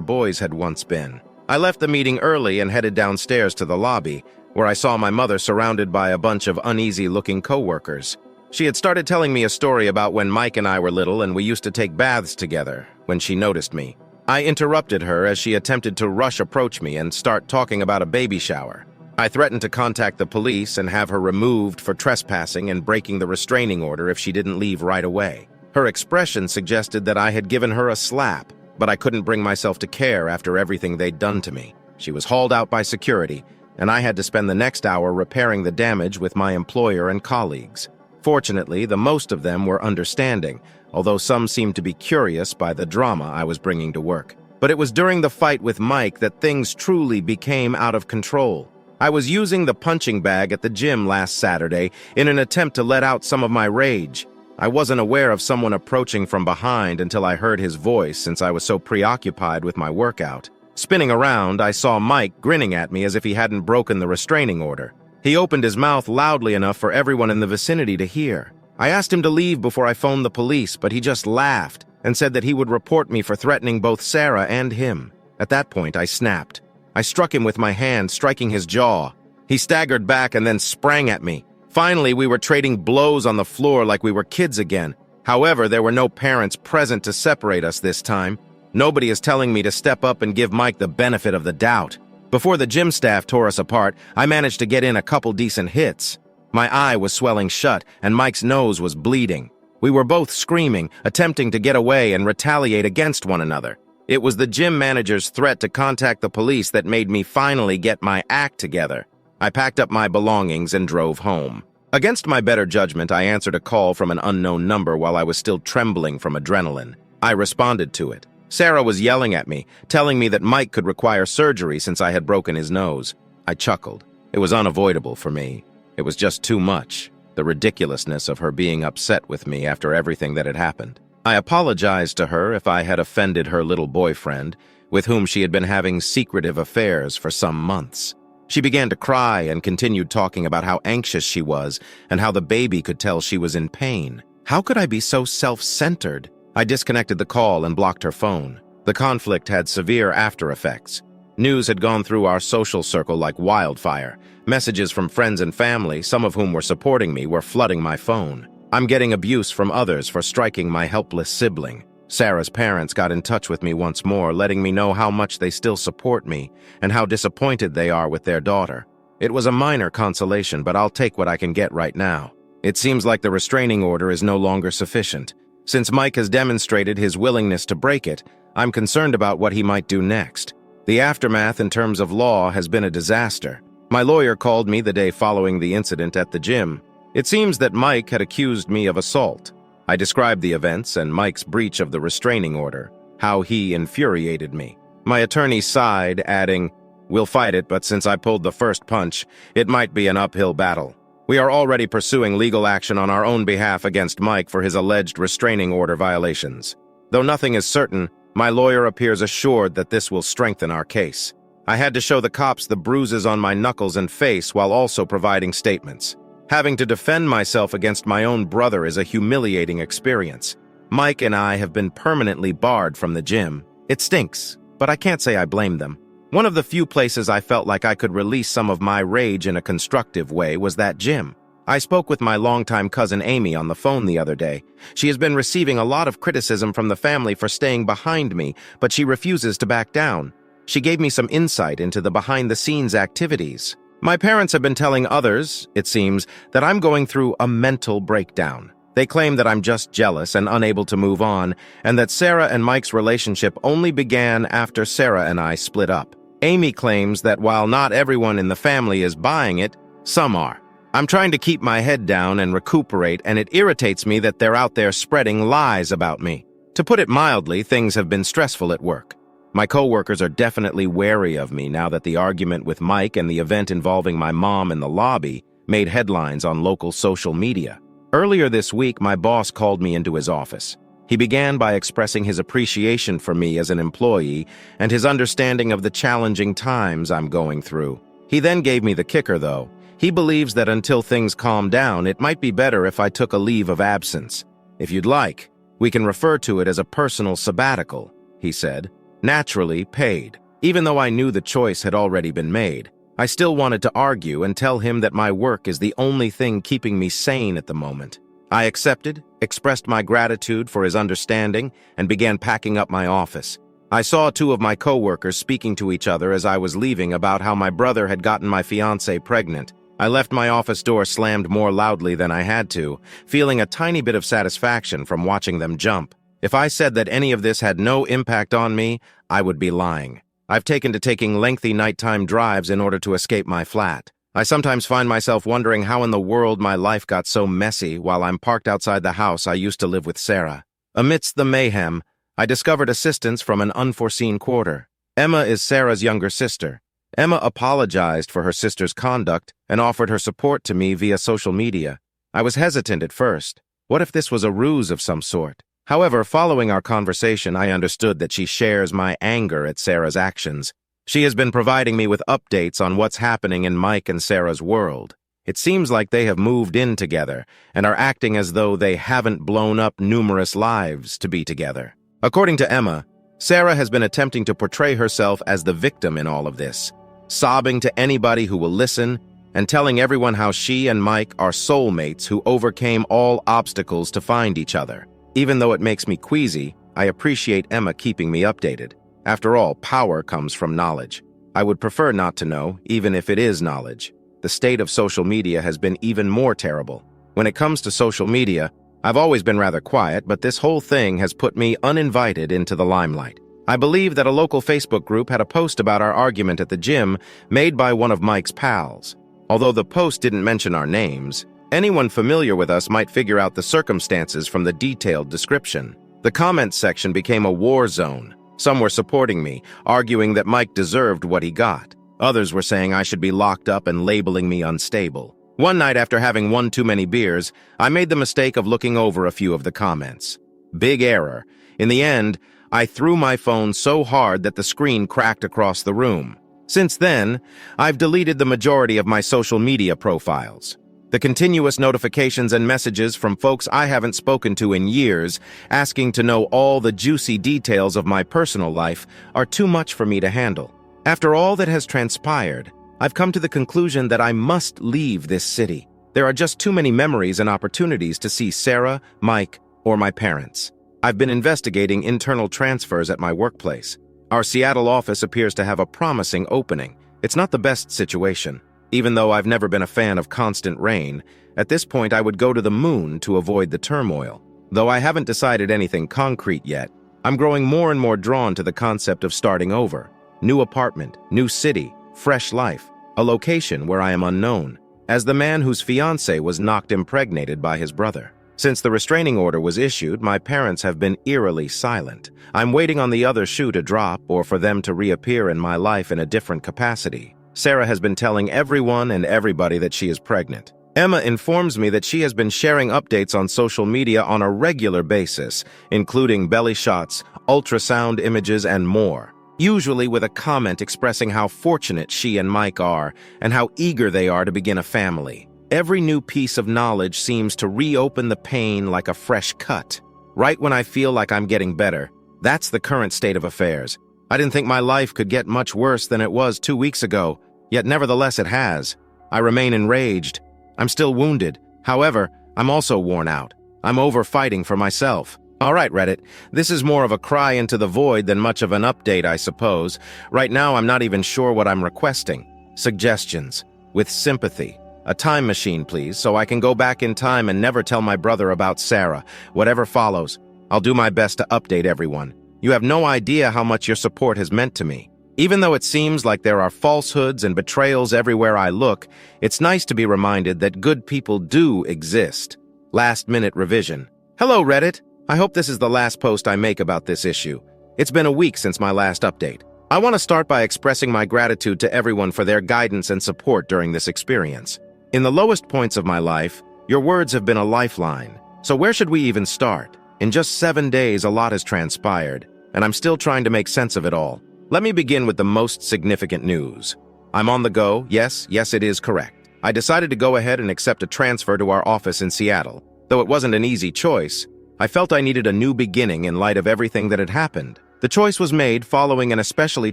boys had once been. I left the meeting early and headed downstairs to the lobby, where I saw my mother surrounded by a bunch of uneasy-looking coworkers. She had started telling me a story about when Mike and I were little and we used to take baths together when she noticed me. I interrupted her as she attempted to approach me and start talking about a baby shower. I threatened to contact the police and have her removed for trespassing and breaking the restraining order if she didn't leave right away. Her expression suggested that I had given her a slap, but I couldn't bring myself to care after everything they'd done to me. She was hauled out by security, and I had to spend the next hour repairing the damage with my employer and colleagues. Fortunately, the most of them were understanding, although some seemed to be curious by the drama I was bringing to work. But it was during the fight with Mike that things truly became out of control. I was using the punching bag at the gym last Saturday in an attempt to let out some of my rage. I wasn't aware of someone approaching from behind until I heard his voice since I was so preoccupied with my workout. Spinning around, I saw Mike grinning at me as if he hadn't broken the restraining order. He opened his mouth loudly enough for everyone in the vicinity to hear. I asked him to leave before I phoned the police, but he just laughed and said that he would report me for threatening both Sarah and him. At that point, I snapped. I struck him with my hand, striking his jaw. He staggered back and then sprang at me. Finally, we were trading blows on the floor like we were kids again. However, there were no parents present to separate us this time. Nobody is telling me to step up and give Mike the benefit of the doubt. Before the gym staff tore us apart, I managed to get in a couple decent hits. My eye was swelling shut, and Mike's nose was bleeding. We were both screaming, attempting to get away and retaliate against one another. It was the gym manager's threat to contact the police that made me finally get my act together. I packed up my belongings and drove home. Against my better judgment, I answered a call from an unknown number while I was still trembling from adrenaline. I responded to it. Sarah was yelling at me, telling me that Mike could require surgery since I had broken his nose. I chuckled. It was unavoidable for me. It was just too much, the ridiculousness of her being upset with me after everything that had happened. I apologized to her if I had offended her little boyfriend, with whom she had been having secretive affairs for some months. She began to cry and continued talking about how anxious she was and how the baby could tell she was in pain. How could I be so self-centered? I disconnected the call and blocked her phone. The conflict had severe after effects. News had gone through our social circle like wildfire. Messages from friends and family, some of whom were supporting me, were flooding my phone. I'm getting abuse from others for striking my helpless sibling. Sarah's parents got in touch with me once more, letting me know how much they still support me and how disappointed they are with their daughter. It was a minor consolation, but I'll take what I can get right now. It seems like the restraining order is no longer sufficient. Since Mike has demonstrated his willingness to break it, I'm concerned about what he might do next. The aftermath in terms of law has been a disaster. My lawyer called me the day following the incident at the gym. It seems that Mike had accused me of assault. I described the events and Mike's breach of the restraining order, how he infuriated me. My attorney sighed, adding, "We'll fight it, but since I pulled the first punch, it might be an uphill battle. We are already pursuing legal action on our own behalf against Mike for his alleged restraining order violations. Though nothing is certain, my lawyer appears assured that this will strengthen our case. I had to show the cops the bruises on my knuckles and face while also providing statements. Having to defend myself against my own brother is a humiliating experience. Mike and I have been permanently barred from the gym. It stinks, but I can't say I blame them. One of the few places I felt like I could release some of my rage in a constructive way was that gym. I spoke with my longtime cousin Amy on the phone the other day. She has been receiving a lot of criticism from the family for staying behind me, but she refuses to back down. She gave me some insight into the behind-the-scenes activities. My parents have been telling others, it seems, that I'm going through a mental breakdown. They claim that I'm just jealous and unable to move on, and that Sarah and Mike's relationship only began after Sarah and I split up. Amy claims that while not everyone in the family is buying it, some are. I'm trying to keep my head down and recuperate, and it irritates me that they're out there spreading lies about me. To put it mildly, things have been stressful at work. My coworkers are definitely wary of me now that the argument with Mike and the event involving my mom in the lobby made headlines on local social media. Earlier this week, my boss called me into his office. He began by expressing his appreciation for me as an employee and his understanding of the challenging times I'm going through. He then gave me the kicker, though. He believes that until things calm down, it might be better if I took a leave of absence. If you'd like, we can refer to it as a personal sabbatical, he said. Naturally paid. Even though I knew the choice had already been made, I still wanted to argue and tell him that my work is the only thing keeping me sane at the moment. I accepted, expressed my gratitude for his understanding, and began packing up my office. I saw two of my coworkers speaking to each other as I was leaving about how my brother had gotten my fiancée pregnant. I left my office door slammed more loudly than I had to, feeling a tiny bit of satisfaction from watching them jump. If I said that any of this had no impact on me, I would be lying. I've taken to taking lengthy nighttime drives in order to escape my flat. I sometimes find myself wondering how in the world my life got so messy while I'm parked outside the house I used to live with Sarah. Amidst the mayhem, I discovered assistance from an unforeseen quarter. Emma is Sarah's younger sister. Emma apologized for her sister's conduct and offered her support to me via social media. I was hesitant at first. What if this was a ruse of some sort? However, following our conversation, I understood that she shares my anger at Sarah's actions. She has been providing me with updates on what's happening in Mike and Sarah's world. It seems like they have moved in together and are acting as though they haven't blown up numerous lives to be together. According to Emma, Sarah has been attempting to portray herself as the victim in all of this, sobbing to anybody who will listen and telling everyone how she and Mike are soulmates who overcame all obstacles to find each other. Even though it makes me queasy, I appreciate Emma keeping me updated. After all, power comes from knowledge. I would prefer not to know, even if it is knowledge. The state of social media has been even more terrible. When it comes to social media, I've always been rather quiet, but this whole thing has put me uninvited into the limelight. I believe that a local Facebook group had a post about our argument at the gym made by one of Mike's pals. Although the post didn't mention our names, anyone familiar with us might figure out the circumstances from the detailed description. The comments section became a war zone. Some were supporting me, arguing that Mike deserved what he got. Others were saying I should be locked up and labeling me unstable. One night after having one too many beers, I made the mistake of looking over a few of the comments. Big error. In the end, I threw my phone so hard that the screen cracked across the room. Since then, I've deleted the majority of my social media profiles. The continuous notifications and messages from folks I haven't spoken to in years, asking to know all the juicy details of my personal life, are too much for me to handle. After all that has transpired, I've come to the conclusion that I must leave this city. There are just too many memories and opportunities to see Sarah, Mike, or my parents. I've been investigating internal transfers at my workplace. Our Seattle office appears to have a promising opening. It's not the best situation. Even though I've never been a fan of constant rain, at this point I would go to the moon to avoid the turmoil. Though I haven't decided anything concrete yet, I'm growing more and more drawn to the concept of starting over. New apartment, new city, fresh life, a location where I am unknown, as the man whose fiancée was knocked impregnated by his brother. Since the restraining order was issued, my parents have been eerily silent. I'm waiting on the other shoe to drop or for them to reappear in my life in a different capacity. Sarah has been telling everyone and everybody that she is pregnant. Emma informs me that she has been sharing updates on social media on a regular basis, including belly shots, ultrasound images, and more. Usually with a comment expressing how fortunate she and Mike are and how eager they are to begin a family. Every new piece of knowledge seems to reopen the pain like a fresh cut. Right when I feel like I'm getting better, that's the current state of affairs. I didn't think my life could get much worse than it was 2 weeks ago, yet nevertheless it has. I remain enraged. I'm still wounded. However, I'm also worn out. I'm over fighting for myself. All right, Reddit, this is more of a cry into the void than much of an update, I suppose. Right now, I'm not even sure what I'm requesting. Suggestions. With sympathy. A time machine, please, so I can go back in time and never tell my brother about Sarah. Whatever follows, I'll do my best to update everyone. You have no idea how much your support has meant to me. Even though it seems like there are falsehoods and betrayals everywhere I look, it's nice to be reminded that good people do exist. Last-minute revision. Hello, Reddit. I hope this is the last post I make about this issue. It's been a week since my last update. I want to start by expressing my gratitude to everyone for their guidance and support during this experience. In the lowest points of my life, Your words have been a lifeline. So where should we even start? In just 7 days, a lot has transpired, and I'm still trying to make sense of it all. Let me begin with the most significant news. I'm on the go. Yes, it is correct. I decided to go ahead and accept a transfer to our office in Seattle. Though it wasn't an easy choice, I felt I needed a new beginning in light of everything that had happened. The choice was made following an especially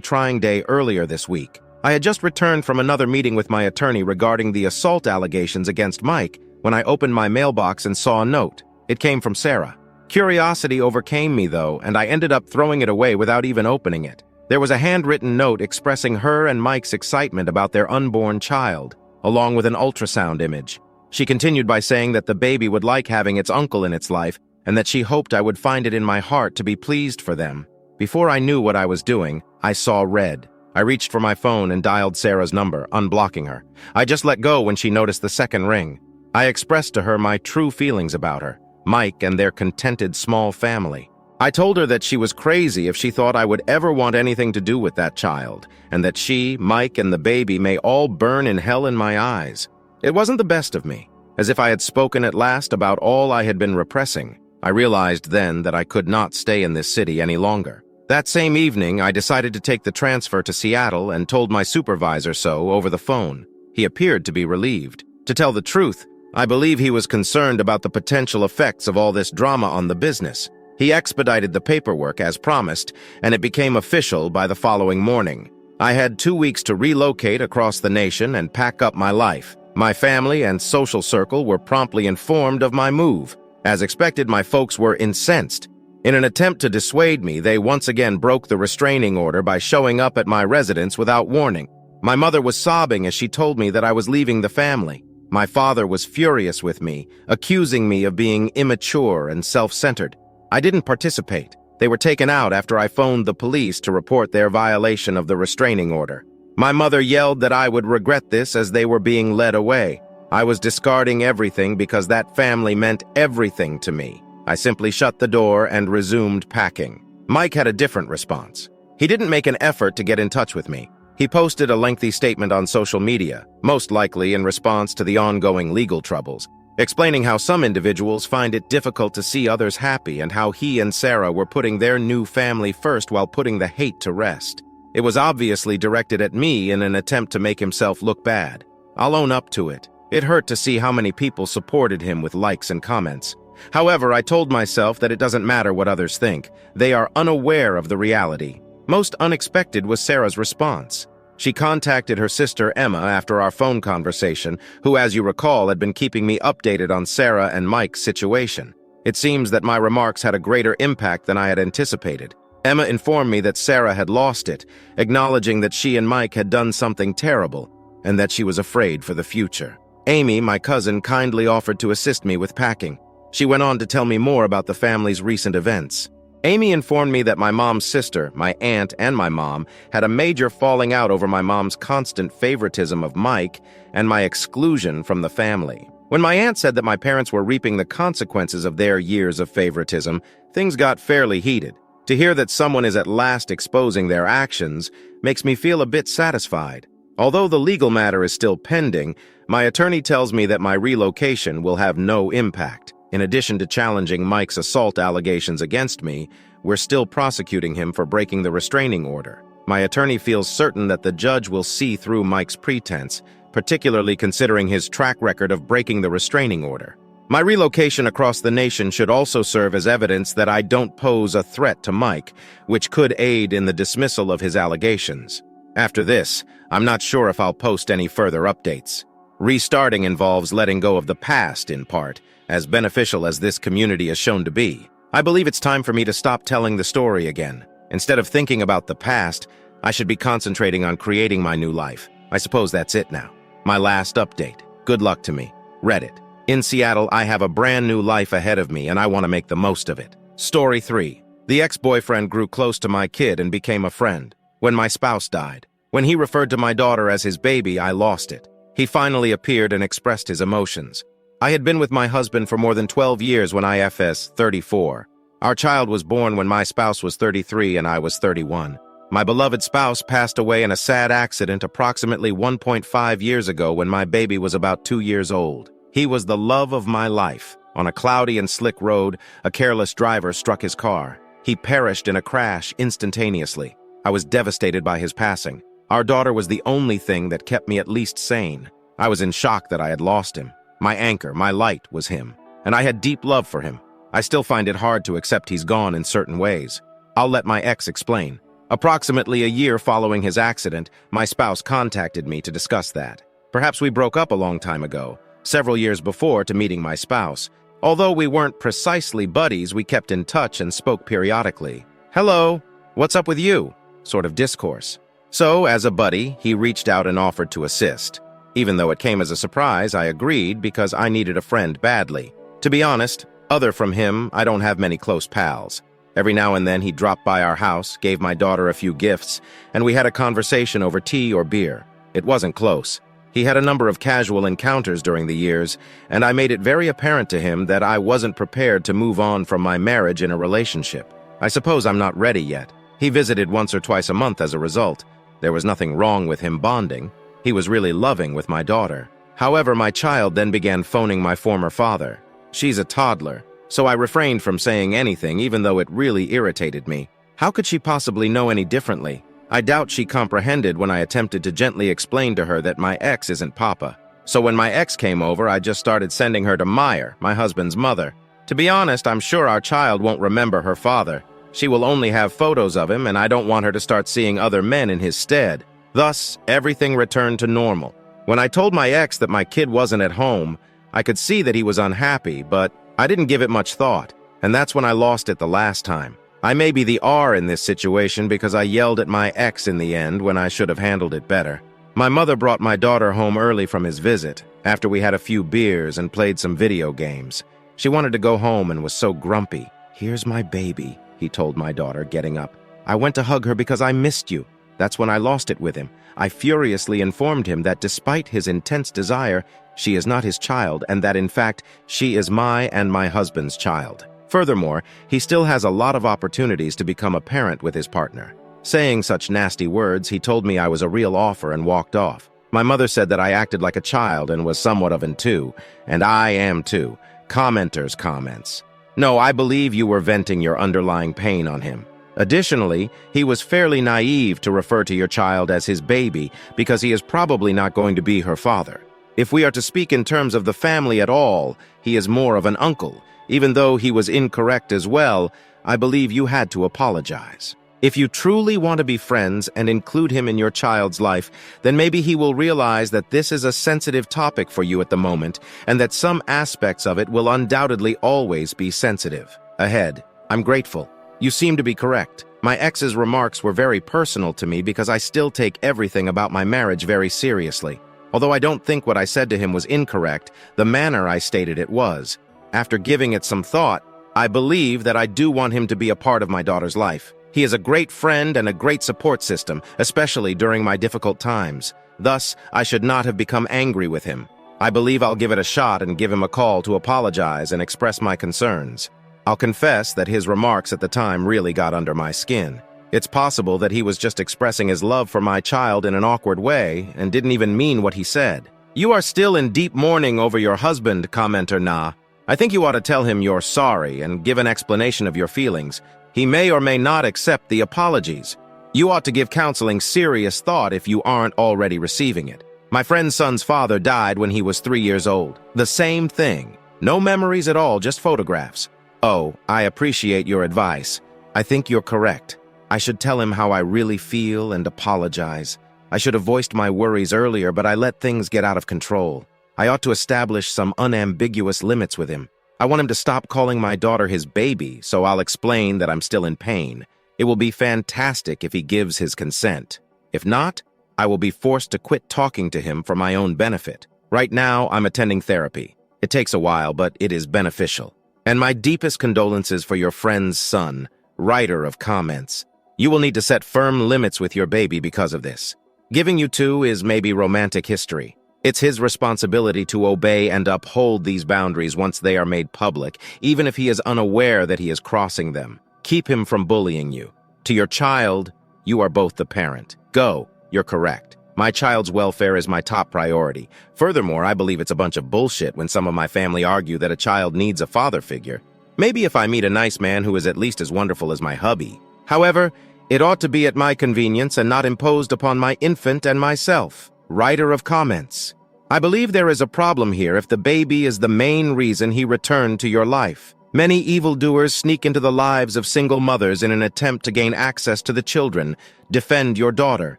trying day earlier this week. I had just returned from another meeting with my attorney regarding the assault allegations against Mike when I opened my mailbox and saw a note. It came from Sarah. Curiosity overcame me, though, and I ended up throwing it away without even opening it. There was a handwritten note expressing her and Mike's excitement about their unborn child, along with an ultrasound image. She continued by saying that the baby would like having its uncle in its life, and that she hoped I would find it in my heart to be pleased for them. Before I knew what I was doing, I saw red. I reached for my phone and dialed Sarah's number, unblocking her. I just let go when she noticed the second ring. I expressed to her my true feelings about her, Mike and their contented small family. I told her that she was crazy if she thought I would ever want anything to do with that child, and that she, Mike, and the baby may all burn in hell in my eyes. It wasn't the best of me. As if I had spoken at last about all I had been repressing, I realized then that I could not stay in this city any longer. That same evening, I decided to take the transfer to Seattle and told my supervisor so over the phone. He appeared to be relieved. To tell the truth, I believe he was concerned about the potential effects of all this drama on the business. He expedited the paperwork as promised, and it became official by the following morning. I had 2 weeks to relocate across the nation and pack up my life. My family and social circle were promptly informed of my move. As expected, my folks were incensed. In an attempt to dissuade me, they once again broke the restraining order by showing up at my residence without warning. My mother was sobbing as she told me that I was leaving the family. My father was furious with me, accusing me of being immature and self-centered. I didn't participate. They were taken out after I phoned the police to report their violation of the restraining order. My mother yelled that I would regret this as they were being led away. I was discarding everything because that family meant everything to me. I simply shut the door and resumed packing. Mike had a different response. He didn't make an effort to get in touch with me. He posted a lengthy statement on social media, most likely in response to the ongoing legal troubles, explaining how some individuals find it difficult to see others happy and how he and Sarah were putting their new family first while putting the hate to rest. It was obviously directed at me in an attempt to make himself look bad. I'll own up to it. It hurt to see how many people supported him with likes and comments. However, I told myself that it doesn't matter what others think. They are unaware of the reality. Most unexpected was Sarah's response. She contacted her sister Emma after our phone conversation, who, as you recall, had been keeping me updated on Sarah and Mike's situation. It seems that my remarks had a greater impact than I had anticipated. Emma informed me that Sarah had lost it, acknowledging that she and Mike had done something terrible, and that she was afraid for the future. Amy, my cousin, kindly offered to assist me with packing. She went on to tell me more about the family's recent events. Amy informed me that my mom's sister, my aunt, and my mom had a major falling out over my mom's constant favoritism of Mike and my exclusion from the family. When my aunt said that my parents were reaping the consequences of their years of favoritism, things got fairly heated. To hear that someone is at last exposing their actions makes me feel a bit satisfied. Although the legal matter is still pending, my attorney tells me that my relocation will have no impact. In addition to challenging Mike's assault allegations against me, we're still prosecuting him for breaking the restraining order. My attorney feels certain that the judge will see through Mike's pretense, particularly considering his track record of breaking the restraining order. My relocation across the nation should also serve as evidence that I don't pose a threat to Mike, which could aid in the dismissal of his allegations. After this, I'm not sure if I'll post any further updates. Restarting involves letting go of the past, in part, as beneficial as this community has shown to be. I believe it's time for me to stop telling the story again. Instead of thinking about the past, I should be concentrating on creating my new life. I suppose that's it now. My last update. Good luck to me. Reddit. In Seattle, I have a brand new life ahead of me, and I want to make the most of it. Story 3. The ex-boyfriend grew close to my kid and became a friend. When my spouse died. When he referred to my daughter as his baby, I lost it. He finally appeared and expressed his emotions. I had been with my husband for more than 12 years when I was 34. Our child was born when my spouse was 33 and I was 31. My beloved spouse passed away in a sad accident approximately 1.5 years ago when my baby was about 2 years old. He was the love of my life. On a cloudy and slick road, a careless driver struck his car. He perished in a crash instantaneously. I was devastated by his passing. Our daughter was the only thing that kept me at least sane. I was in shock that I had lost him. My anchor, my light, was him. And I had deep love for him. I still find it hard to accept he's gone in certain ways. I'll let my ex explain. Approximately a year following his accident, my spouse contacted me to discuss that. Perhaps we broke up a long time ago, several years before to meeting my spouse. Although we weren't precisely buddies, we kept in touch and spoke periodically. "Hello, what's up with you?" sort of discourse. So, as a buddy, he reached out and offered to assist. Even though it came as a surprise, I agreed because I needed a friend badly. To be honest, other from him, I don't have many close pals. Every now and then he dropped by our house, gave my daughter a few gifts, and we had a conversation over tea or beer. It wasn't close. He had a number of casual encounters during the years, and I made it very apparent to him that I wasn't prepared to move on from my marriage in a relationship. I suppose I'm not ready yet. He visited once or twice a month as a result. There was nothing wrong with him bonding. He was really loving with my daughter. However, my child then began phoning my former father. She's a toddler, so I refrained from saying anything even though it really irritated me. How could she possibly know any differently? I doubt she comprehended when I attempted to gently explain to her that my ex isn't Papa. So when my ex came over, I just started sending her to Meyer, my husband's mother. To be honest, I'm sure our child won't remember her father. She will only have photos of him, and I don't want her to start seeing other men in his stead. Thus, everything returned to normal. When I told my ex that my kid wasn't at home, I could see that he was unhappy, but I didn't give it much thought, and that's when I lost it the last time. I may be the R in this situation because I yelled at my ex in the end when I should have handled it better. My mother brought my daughter home early from his visit, after we had a few beers and played some video games. She wanted to go home and was so grumpy. "Here's my baby," he told my daughter, getting up. "I went to hug her because I missed you." That's when I lost it with him. I furiously informed him that despite his intense desire, she is not his child, and that in fact, she is my and my husband's child. Furthermore, he still has a lot of opportunities to become a parent with his partner. Saying such nasty words, he told me I was a real offer and walked off. My mother said that I acted like a child and was somewhat of an too, and I am too. Commenters' comments. No, I believe you were venting your underlying pain on him. Additionally, he was fairly naive to refer to your child as his baby because he is probably not going to be her father. If we are to speak in terms of the family at all, he is more of an uncle. Even though he was incorrect as well, I believe you had to apologize. If you truly want to be friends and include him in your child's life, then maybe he will realize that this is a sensitive topic for you at the moment, and that some aspects of it will undoubtedly always be sensitive. Ahead, I'm grateful. You seem to be correct. My ex's remarks were very personal to me because I still take everything about my marriage very seriously. Although I don't think what I said to him was incorrect, the manner I stated it was. After giving it some thought, I believe that I do want him to be a part of my daughter's life. He is a great friend and a great support system, especially during my difficult times. Thus, I should not have become angry with him. I believe I'll give it a shot and give him a call to apologize and express my concerns. I'll confess that his remarks at the time really got under my skin. It's possible that he was just expressing his love for my child in an awkward way and didn't even mean what he said. "You are still in deep mourning over your husband," commenter Na. "I think you ought to tell him you're sorry and give an explanation of your feelings. He may or may not accept the apologies. You ought to give counseling serious thought if you aren't already receiving it. My friend's son's father died when he was 3 years old. The same thing. No memories at all, just photographs. Oh, I appreciate your advice. I think you're correct. I should tell him how I really feel and apologize. I should have voiced my worries earlier, but I let things get out of control. I ought to establish some unambiguous limits with him. I want him to stop calling my daughter his baby, so I'll explain that I'm still in pain. It will be fantastic if he gives his consent. If not, I will be forced to quit talking to him for my own benefit. Right now, I'm attending therapy. It takes a while, but it is beneficial. And my deepest condolences for your friend's son, writer of comments. You will need to set firm limits with your baby because of this. Giving you two is maybe romantic history. It's his responsibility to obey and uphold these boundaries once they are made public, even if he is unaware that he is crossing them. Keep him from bullying you. To your child, you are both the parent. Go, you're correct. My child's welfare is my top priority. Furthermore, I believe it's a bunch of bullshit when some of my family argue that a child needs a father figure. Maybe if I meet a nice man who is at least as wonderful as my hubby. However, it ought to be at my convenience and not imposed upon my infant and myself. Writer of comments. I believe there is a problem here if the baby is the main reason he returned to your life. Many evildoers sneak into the lives of single mothers in an attempt to gain access to the children. Defend your daughter.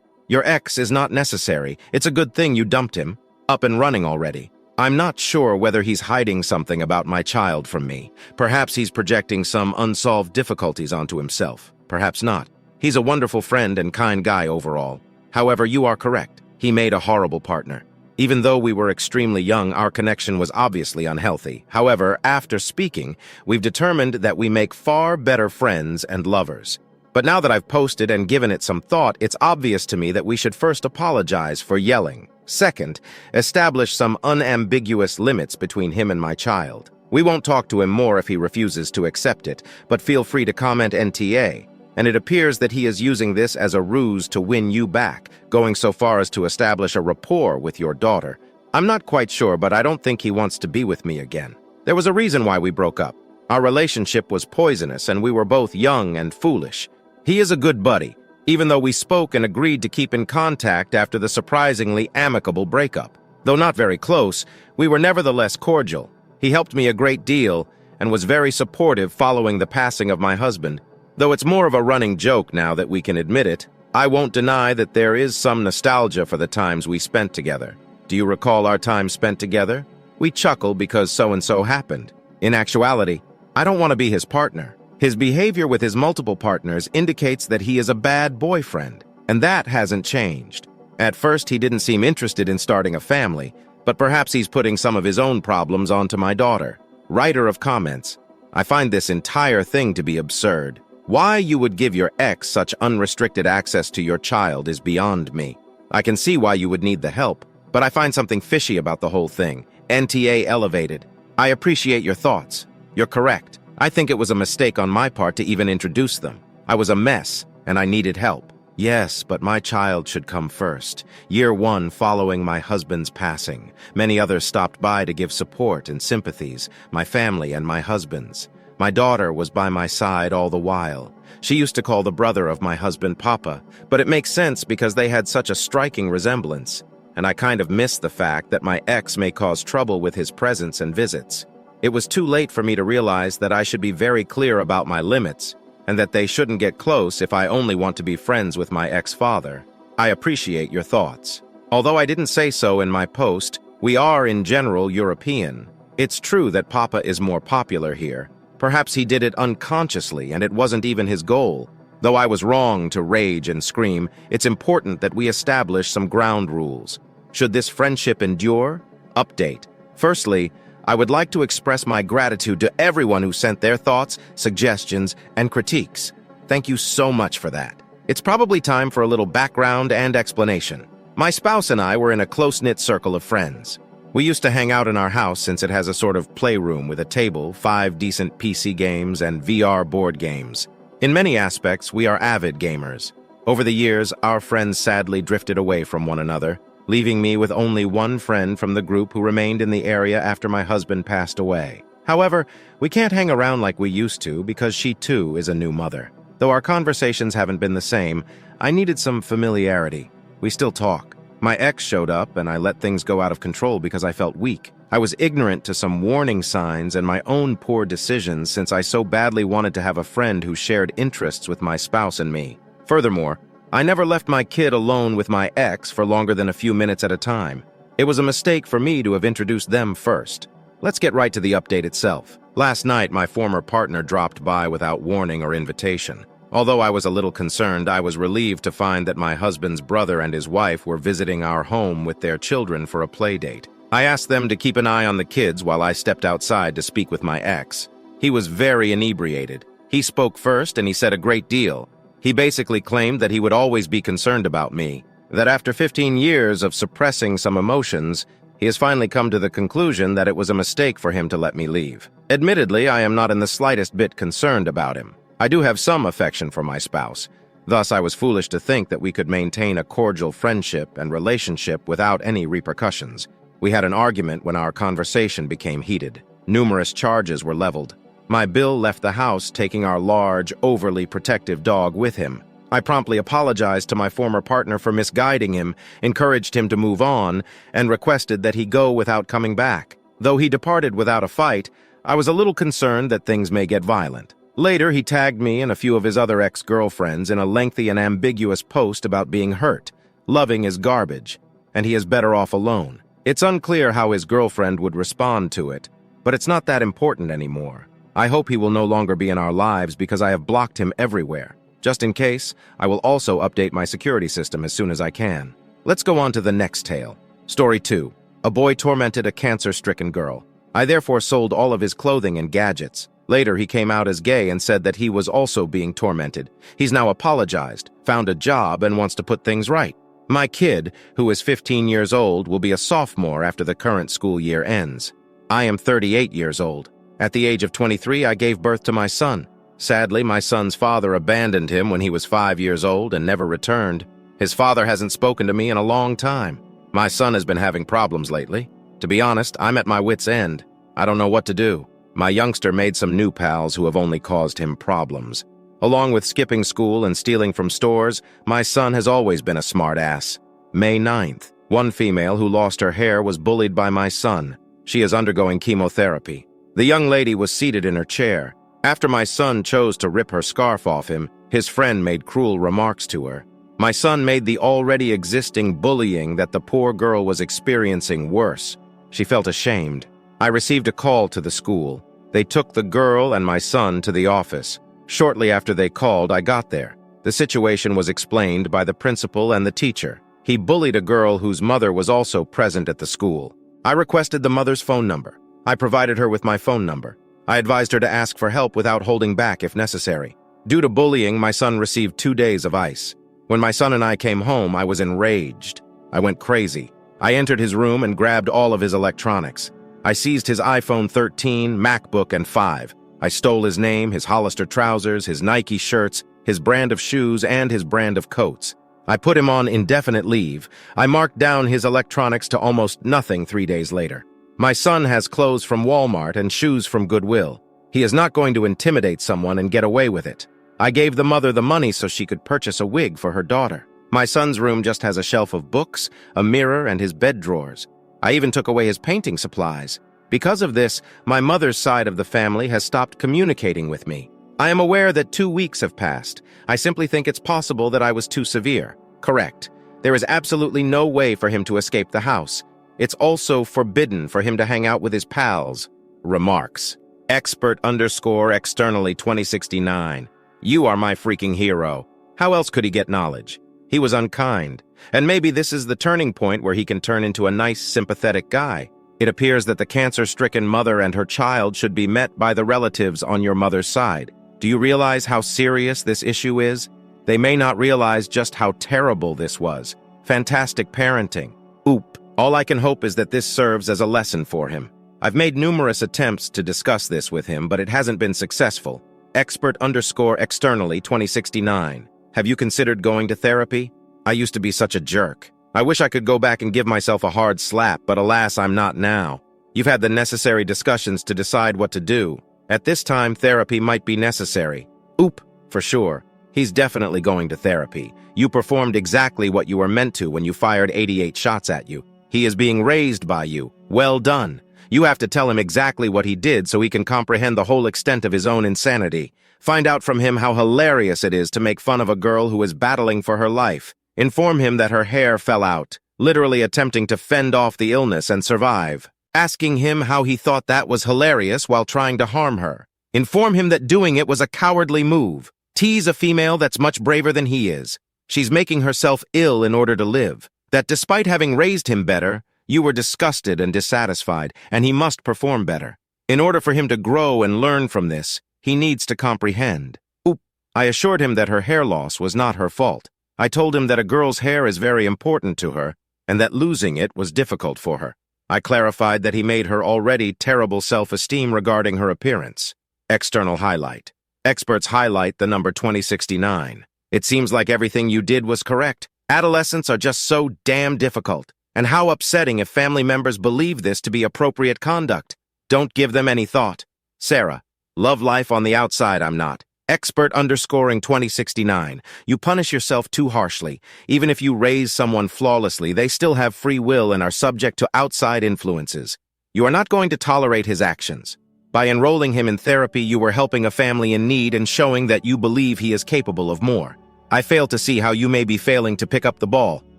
Your ex is not necessary. It's a good thing you dumped him. Up and running already. I'm not sure whether he's hiding something about my child from me. Perhaps he's projecting some unsolved difficulties onto himself. Perhaps not. He's a wonderful friend and kind guy overall. However, you are correct. He made a horrible partner. Even though we were extremely young, our connection was obviously unhealthy. However, after speaking, we've determined that we make far better friends and lovers. But now that I've posted and given it some thought, it's obvious to me that we should first apologize for yelling. Second, establish some unambiguous limits between him and my child. We won't talk to him more if he refuses to accept it, but feel free to comment NTA. And it appears that he is using this as a ruse to win you back, going so far as to establish a rapport with your daughter. I'm not quite sure, but I don't think he wants to be with me again. There was a reason why we broke up. Our relationship was poisonous, and we were both young and foolish. He is a good buddy, even though we spoke and agreed to keep in contact after the surprisingly amicable breakup. Though not very close, we were nevertheless cordial. He helped me a great deal and was very supportive following the passing of my husband. Though it's more of a running joke now that we can admit it, I won't deny that there is some nostalgia for the times we spent together. Do you recall our time spent together? We chuckle because so-and-so happened. In actuality, I don't want to be his partner. His behavior with his multiple partners indicates that he is a bad boyfriend, and that hasn't changed. At first, he didn't seem interested in starting a family, but perhaps he's putting some of his own problems onto my daughter. Writer of comments. I find this entire thing to be absurd. Why you would give your ex such unrestricted access to your child is beyond me. I can see why you would need the help, but I find something fishy about the whole thing. NTA elevated. I appreciate your thoughts. You're correct. I think it was a mistake on my part to even introduce them. I was a mess, and I needed help. Yes, but my child should come first. Year one following my husband's passing. Many others stopped by to give support and sympathies, my family and my husband's. My daughter was by my side all the while. She used to call the brother of my husband Papa, but it makes sense because they had such a striking resemblance. And I kind of miss the fact that my ex may cause trouble with his presence and visits. It was too late for me to realize that I should be very clear about my limits, and that they shouldn't get close if I only want to be friends with my ex-father. I appreciate your thoughts. Although I didn't say so in my post, we are in general European. It's true that Papa is more popular here. Perhaps he did it unconsciously and it wasn't even his goal. Though I was wrong to rage and scream, it's important that we establish some ground rules. Should this friendship endure? Update. Firstly, I would like to express my gratitude to everyone who sent their thoughts, suggestions, and critiques. Thank you so much for that. It's probably time for a little background and explanation. My spouse and I were in a close-knit circle of friends. We used to hang out in our house since it has a sort of playroom with a table, 5 decent PC games, and VR board games. In many aspects, we are avid gamers. Over the years, our friends sadly drifted away from one another, leaving me with only one friend from the group who remained in the area after my husband passed away. However, we can't hang around like we used to because she too is a new mother. Though our conversations haven't been the same, I needed some familiarity. We still talk. My ex showed up and I let things go out of control because I felt weak. I was ignorant to some warning signs and my own poor decisions since I so badly wanted to have a friend who shared interests with my spouse and me. Furthermore, I never left my kid alone with my ex for longer than a few minutes at a time. It was a mistake for me to have introduced them first. Let's get right to the update itself. Last night, my former partner dropped by without warning or invitation. Although I was a little concerned, I was relieved to find that my husband's brother and his wife were visiting our home with their children for a play date. I asked them to keep an eye on the kids while I stepped outside to speak with my ex. He was very inebriated. He spoke first and he said a great deal. He basically claimed that he would always be concerned about me, that after 15 years of suppressing some emotions, he has finally come to the conclusion that it was a mistake for him to let me leave. Admittedly, I am not in the slightest bit concerned about him. I do have some affection for my spouse. Thus, I was foolish to think that we could maintain a cordial friendship and relationship without any repercussions. We had an argument when our conversation became heated. Numerous charges were leveled. My Bill left the house, taking our large, overly protective dog with him. I promptly apologized to my former partner for misguiding him, encouraged him to move on, and requested that he go without coming back. Though he departed without a fight, I was a little concerned that things may get violent. Later, he tagged me and a few of his other ex-girlfriends in a lengthy and ambiguous post about being hurt. Loving is garbage, and he is better off alone. It's unclear how his girlfriend would respond to it, but it's not that important anymore. I hope he will no longer be in our lives because I have blocked him everywhere. Just in case, I will also update my security system as soon as I can. Let's go on to the next tale. Story 2. A boy tormented a cancer-stricken girl. I therefore sold all of his clothing and gadgets. Later, he came out as gay and said that he was also being tormented. He's now apologized, found a job, and wants to put things right. My kid, who is 15 years old, will be a sophomore after the current school year ends. I am 38 years old. At the age of 23, I gave birth to my son. Sadly, my son's father abandoned him when he was 5 years old and never returned. His father hasn't spoken to me in a long time. My son has been having problems lately. To be honest, I'm at my wit's end. I don't know what to do. My youngster made some new pals who have only caused him problems. Along with skipping school and stealing from stores, my son has always been a smart ass. May 9th, one female who lost her hair was bullied by my son. She is undergoing chemotherapy. The young lady was seated in her chair. After my son chose to rip her scarf off him, his friend made cruel remarks to her. My son made the already existing bullying that the poor girl was experiencing worse. She felt ashamed. I received a call to the school. They took the girl and my son to the office. Shortly after they called, I got there. The situation was explained by the principal and the teacher. He bullied a girl whose mother was also present at the school. I requested the mother's phone number. I provided her with my phone number. I advised her to ask for help without holding back if necessary. Due to bullying, my son received 2 days of ice. When my son and I came home, I was enraged. I went crazy. I entered his room and grabbed all of his electronics. I seized his iPhone 13, MacBook, and 5. I stole his name, his Hollister trousers, his Nike shirts, his brand of shoes, and his brand of coats. I put him on indefinite leave. I marked down his electronics to almost nothing 3 days later. My son has clothes from Walmart and shoes from Goodwill. He is not going to intimidate someone and get away with it. I gave the mother the money so she could purchase a wig for her daughter. My son's room just has a shelf of books, a mirror, and his bed drawers. I even took away his painting supplies. Because of this, my mother's side of the family has stopped communicating with me. I am aware that 2 weeks have passed. I simply think it's possible that I was too severe. Correct. There is absolutely no way for him to escape the house. It's also forbidden for him to hang out with his pals. Remarks. Expert_externally 2069. You are my freaking hero. How else could he get knowledge? He was unkind. And maybe this is the turning point where he can turn into a nice, sympathetic guy. It appears that the cancer-stricken mother and her child should be met by the relatives on your mother's side. Do you realize how serious this issue is? They may not realize just how terrible this was. Fantastic parenting. Oop. All I can hope is that this serves as a lesson for him. I've made numerous attempts to discuss this with him, but it hasn't been successful. Expert_externally 2069. Have you considered going to therapy? I used to be such a jerk. I wish I could go back and give myself a hard slap, but alas, I'm not now. You've had the necessary discussions to decide what to do. At this time, therapy might be necessary. Oop, for sure. He's definitely going to therapy. You performed exactly what you were meant to when you fired 88 shots at you. He is being raised by you. Well done. You have to tell him exactly what he did so he can comprehend the whole extent of his own insanity. Find out from him how hilarious it is to make fun of a girl who is battling for her life. Inform him that her hair fell out, literally attempting to fend off the illness and survive. Asking him how he thought that was hilarious while trying to harm her. Inform him that doing it was a cowardly move. Tease a female that's much braver than he is. She's making herself ill in order to live. That despite having raised him better, you were disgusted and dissatisfied, and he must perform better. In order for him to grow and learn from this, he needs to comprehend. Oop. I assured him that her hair loss was not her fault. I told him that a girl's hair is very important to her, and that losing it was difficult for her. I clarified that he made her already terrible self-esteem regarding her appearance. External highlight. Experts highlight the number 2069. It seems like everything you did was correct. Adolescents are just so damn difficult. And how upsetting if family members believe this to be appropriate conduct. Don't give them any thought. Sarah, love life on the outside, I'm not. Expert_2069. You punish yourself too harshly. Even if you raise someone flawlessly, they still have free will and are subject to outside influences. You are not going to tolerate his actions. By enrolling him in therapy, you are helping a family in need and showing that you believe he is capable of more. I fail to see how you may be failing to pick up the ball.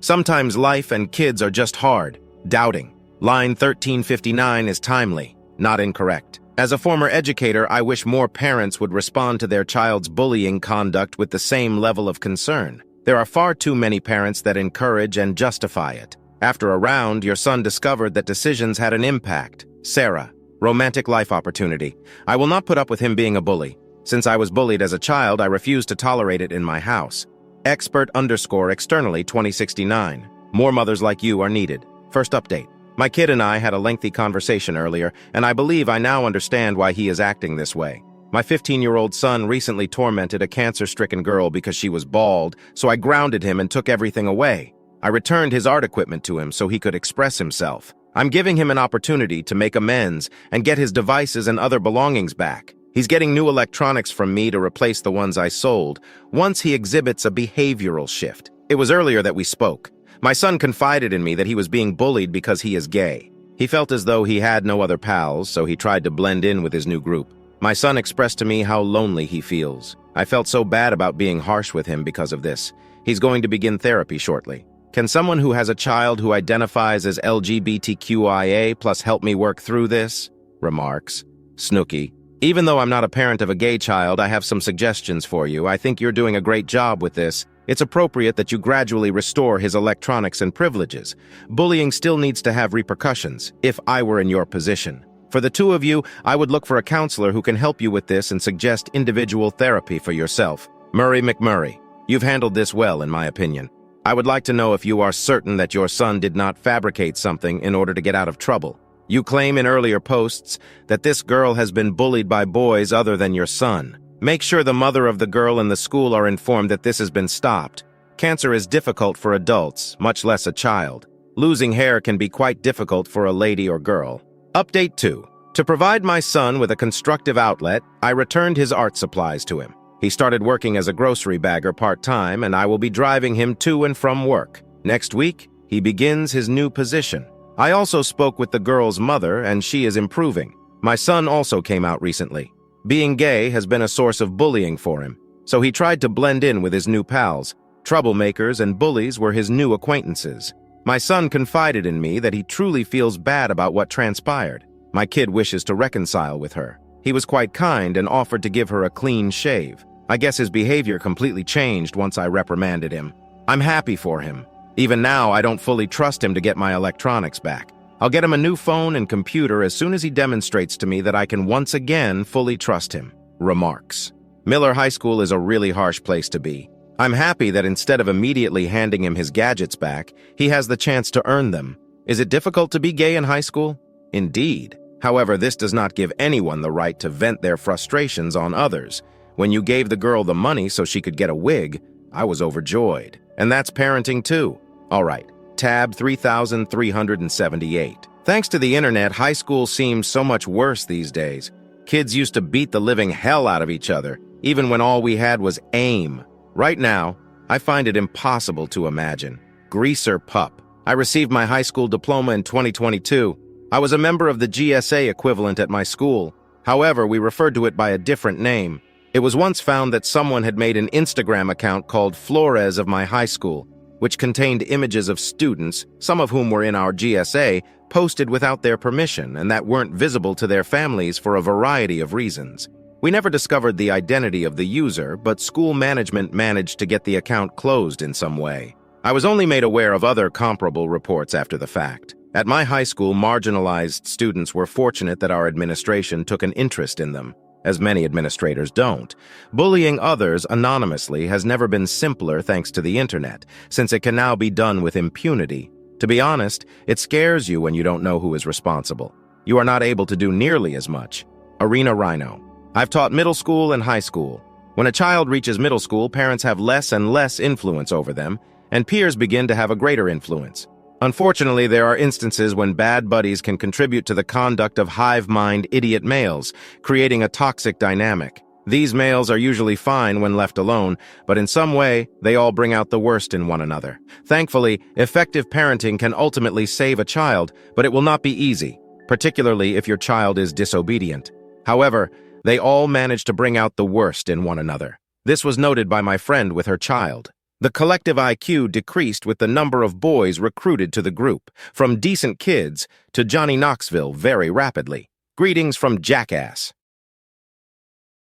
Sometimes life and kids are just hard. Doubting. Line 1359 is timely, not incorrect. As a former educator, I wish more parents would respond to their child's bullying conduct with the same level of concern. There are far too many parents that encourage and justify it. After a round, your son discovered that decisions had an impact. Sarah, romantic life opportunity. I will not put up with him being a bully. Since I was bullied as a child, I refuse to tolerate it in my house. Expert_externally 2069. More mothers like you are needed. First update. My kid and I had a lengthy conversation earlier, and I believe I now understand why he is acting this way. My 15-year-old son recently tormented a cancer-stricken girl because she was bald, so I grounded him and took everything away. I returned his art equipment to him so he could express himself. I'm giving him an opportunity to make amends and get his devices and other belongings back. He's getting new electronics from me to replace the ones I sold, once he exhibits a behavioral shift. It was earlier that we spoke. My son confided in me that he was being bullied because he is gay. He felt as though he had no other pals, so he tried to blend in with his new group. My son expressed to me how lonely he feels. I felt so bad about being harsh with him because of this. He's going to begin therapy shortly. Can someone who has a child who identifies as LGBTQIA+ help me work through this? Remarks. Snooky. Even though I'm not a parent of a gay child, I have some suggestions for you. I think you're doing a great job with this. It's appropriate that you gradually restore his electronics and privileges. Bullying still needs to have repercussions, if I were in your position. For the two of you, I would look for a counselor who can help you with this and suggest individual therapy for yourself. Murray McMurray. You've handled this well, in my opinion. I would like to know if you are certain that your son did not fabricate something in order to get out of trouble. You claim in earlier posts that this girl has been bullied by boys other than your son. Make sure the mother of the girl and the school are informed that this has been stopped. Cancer is difficult for adults, much less a child. Losing hair can be quite difficult for a lady or girl. Update 2. To provide my son with a constructive outlet, I returned his art supplies to him. He started working as a grocery bagger part-time, and I will be driving him to and from work. Next week, he begins his new position. I also spoke with the girl's mother, and she is improving. My son also came out recently. Being gay has been a source of bullying for him, so he tried to blend in with his new pals. Troublemakers and bullies were his new acquaintances. My son confided in me that he truly feels bad about what transpired. My kid wishes to reconcile with her. He was quite kind and offered to give her a clean shave. I guess his behavior completely changed once I reprimanded him. I'm happy for him. Even now, I don't fully trust him to get my electronics back. I'll get him a new phone and computer as soon as he demonstrates to me that I can once again fully trust him. Remarks. Miller High School is a really harsh place to be. I'm happy that instead of immediately handing him his gadgets back, he has the chance to earn them. Is it difficult to be gay in high school? Indeed. However, this does not give anyone the right to vent their frustrations on others. When you gave the girl the money so she could get a wig, I was overjoyed. And that's parenting too. All right, tab 3378. Thanks to the internet, high school seems so much worse these days. Kids used to beat the living hell out of each other, even when all we had was aim. Right now, I find it impossible to imagine. Greaser pup. I received my high school diploma in 2022. I was a member of the GSA equivalent at my school. However, we referred to it by a different name. It was once found that someone had made an Instagram account called Flores of my high school, which contained images of students, some of whom were in our GSA, posted without their permission and that weren't visible to their families for a variety of reasons. We never discovered the identity of the user, but school management managed to get the account closed in some way. I was only made aware of other comparable reports after the fact. At my high school, marginalized students were fortunate that our administration took an interest in them, as many administrators don't. Bullying others anonymously has never been simpler thanks to the internet, since it can now be done with impunity. To be honest, it scares you when you don't know who is responsible. You are not able to do nearly as much. Arena Rhino. I've taught middle school and high school. When a child reaches middle school, parents have less and less influence over them, and peers begin to have a greater influence. Unfortunately, there are instances when bad buddies can contribute to the conduct of hive-mind idiot males, creating a toxic dynamic. These males are usually fine when left alone, but in some way, they all bring out the worst in one another. Thankfully, effective parenting can ultimately save a child, but it will not be easy, particularly if your child is disobedient. However, they all manage to bring out the worst in one another. This was noted by my friend with her child. The collective IQ decreased with the number of boys recruited to the group, from decent kids to Johnny Knoxville very rapidly. Greetings from Jackass.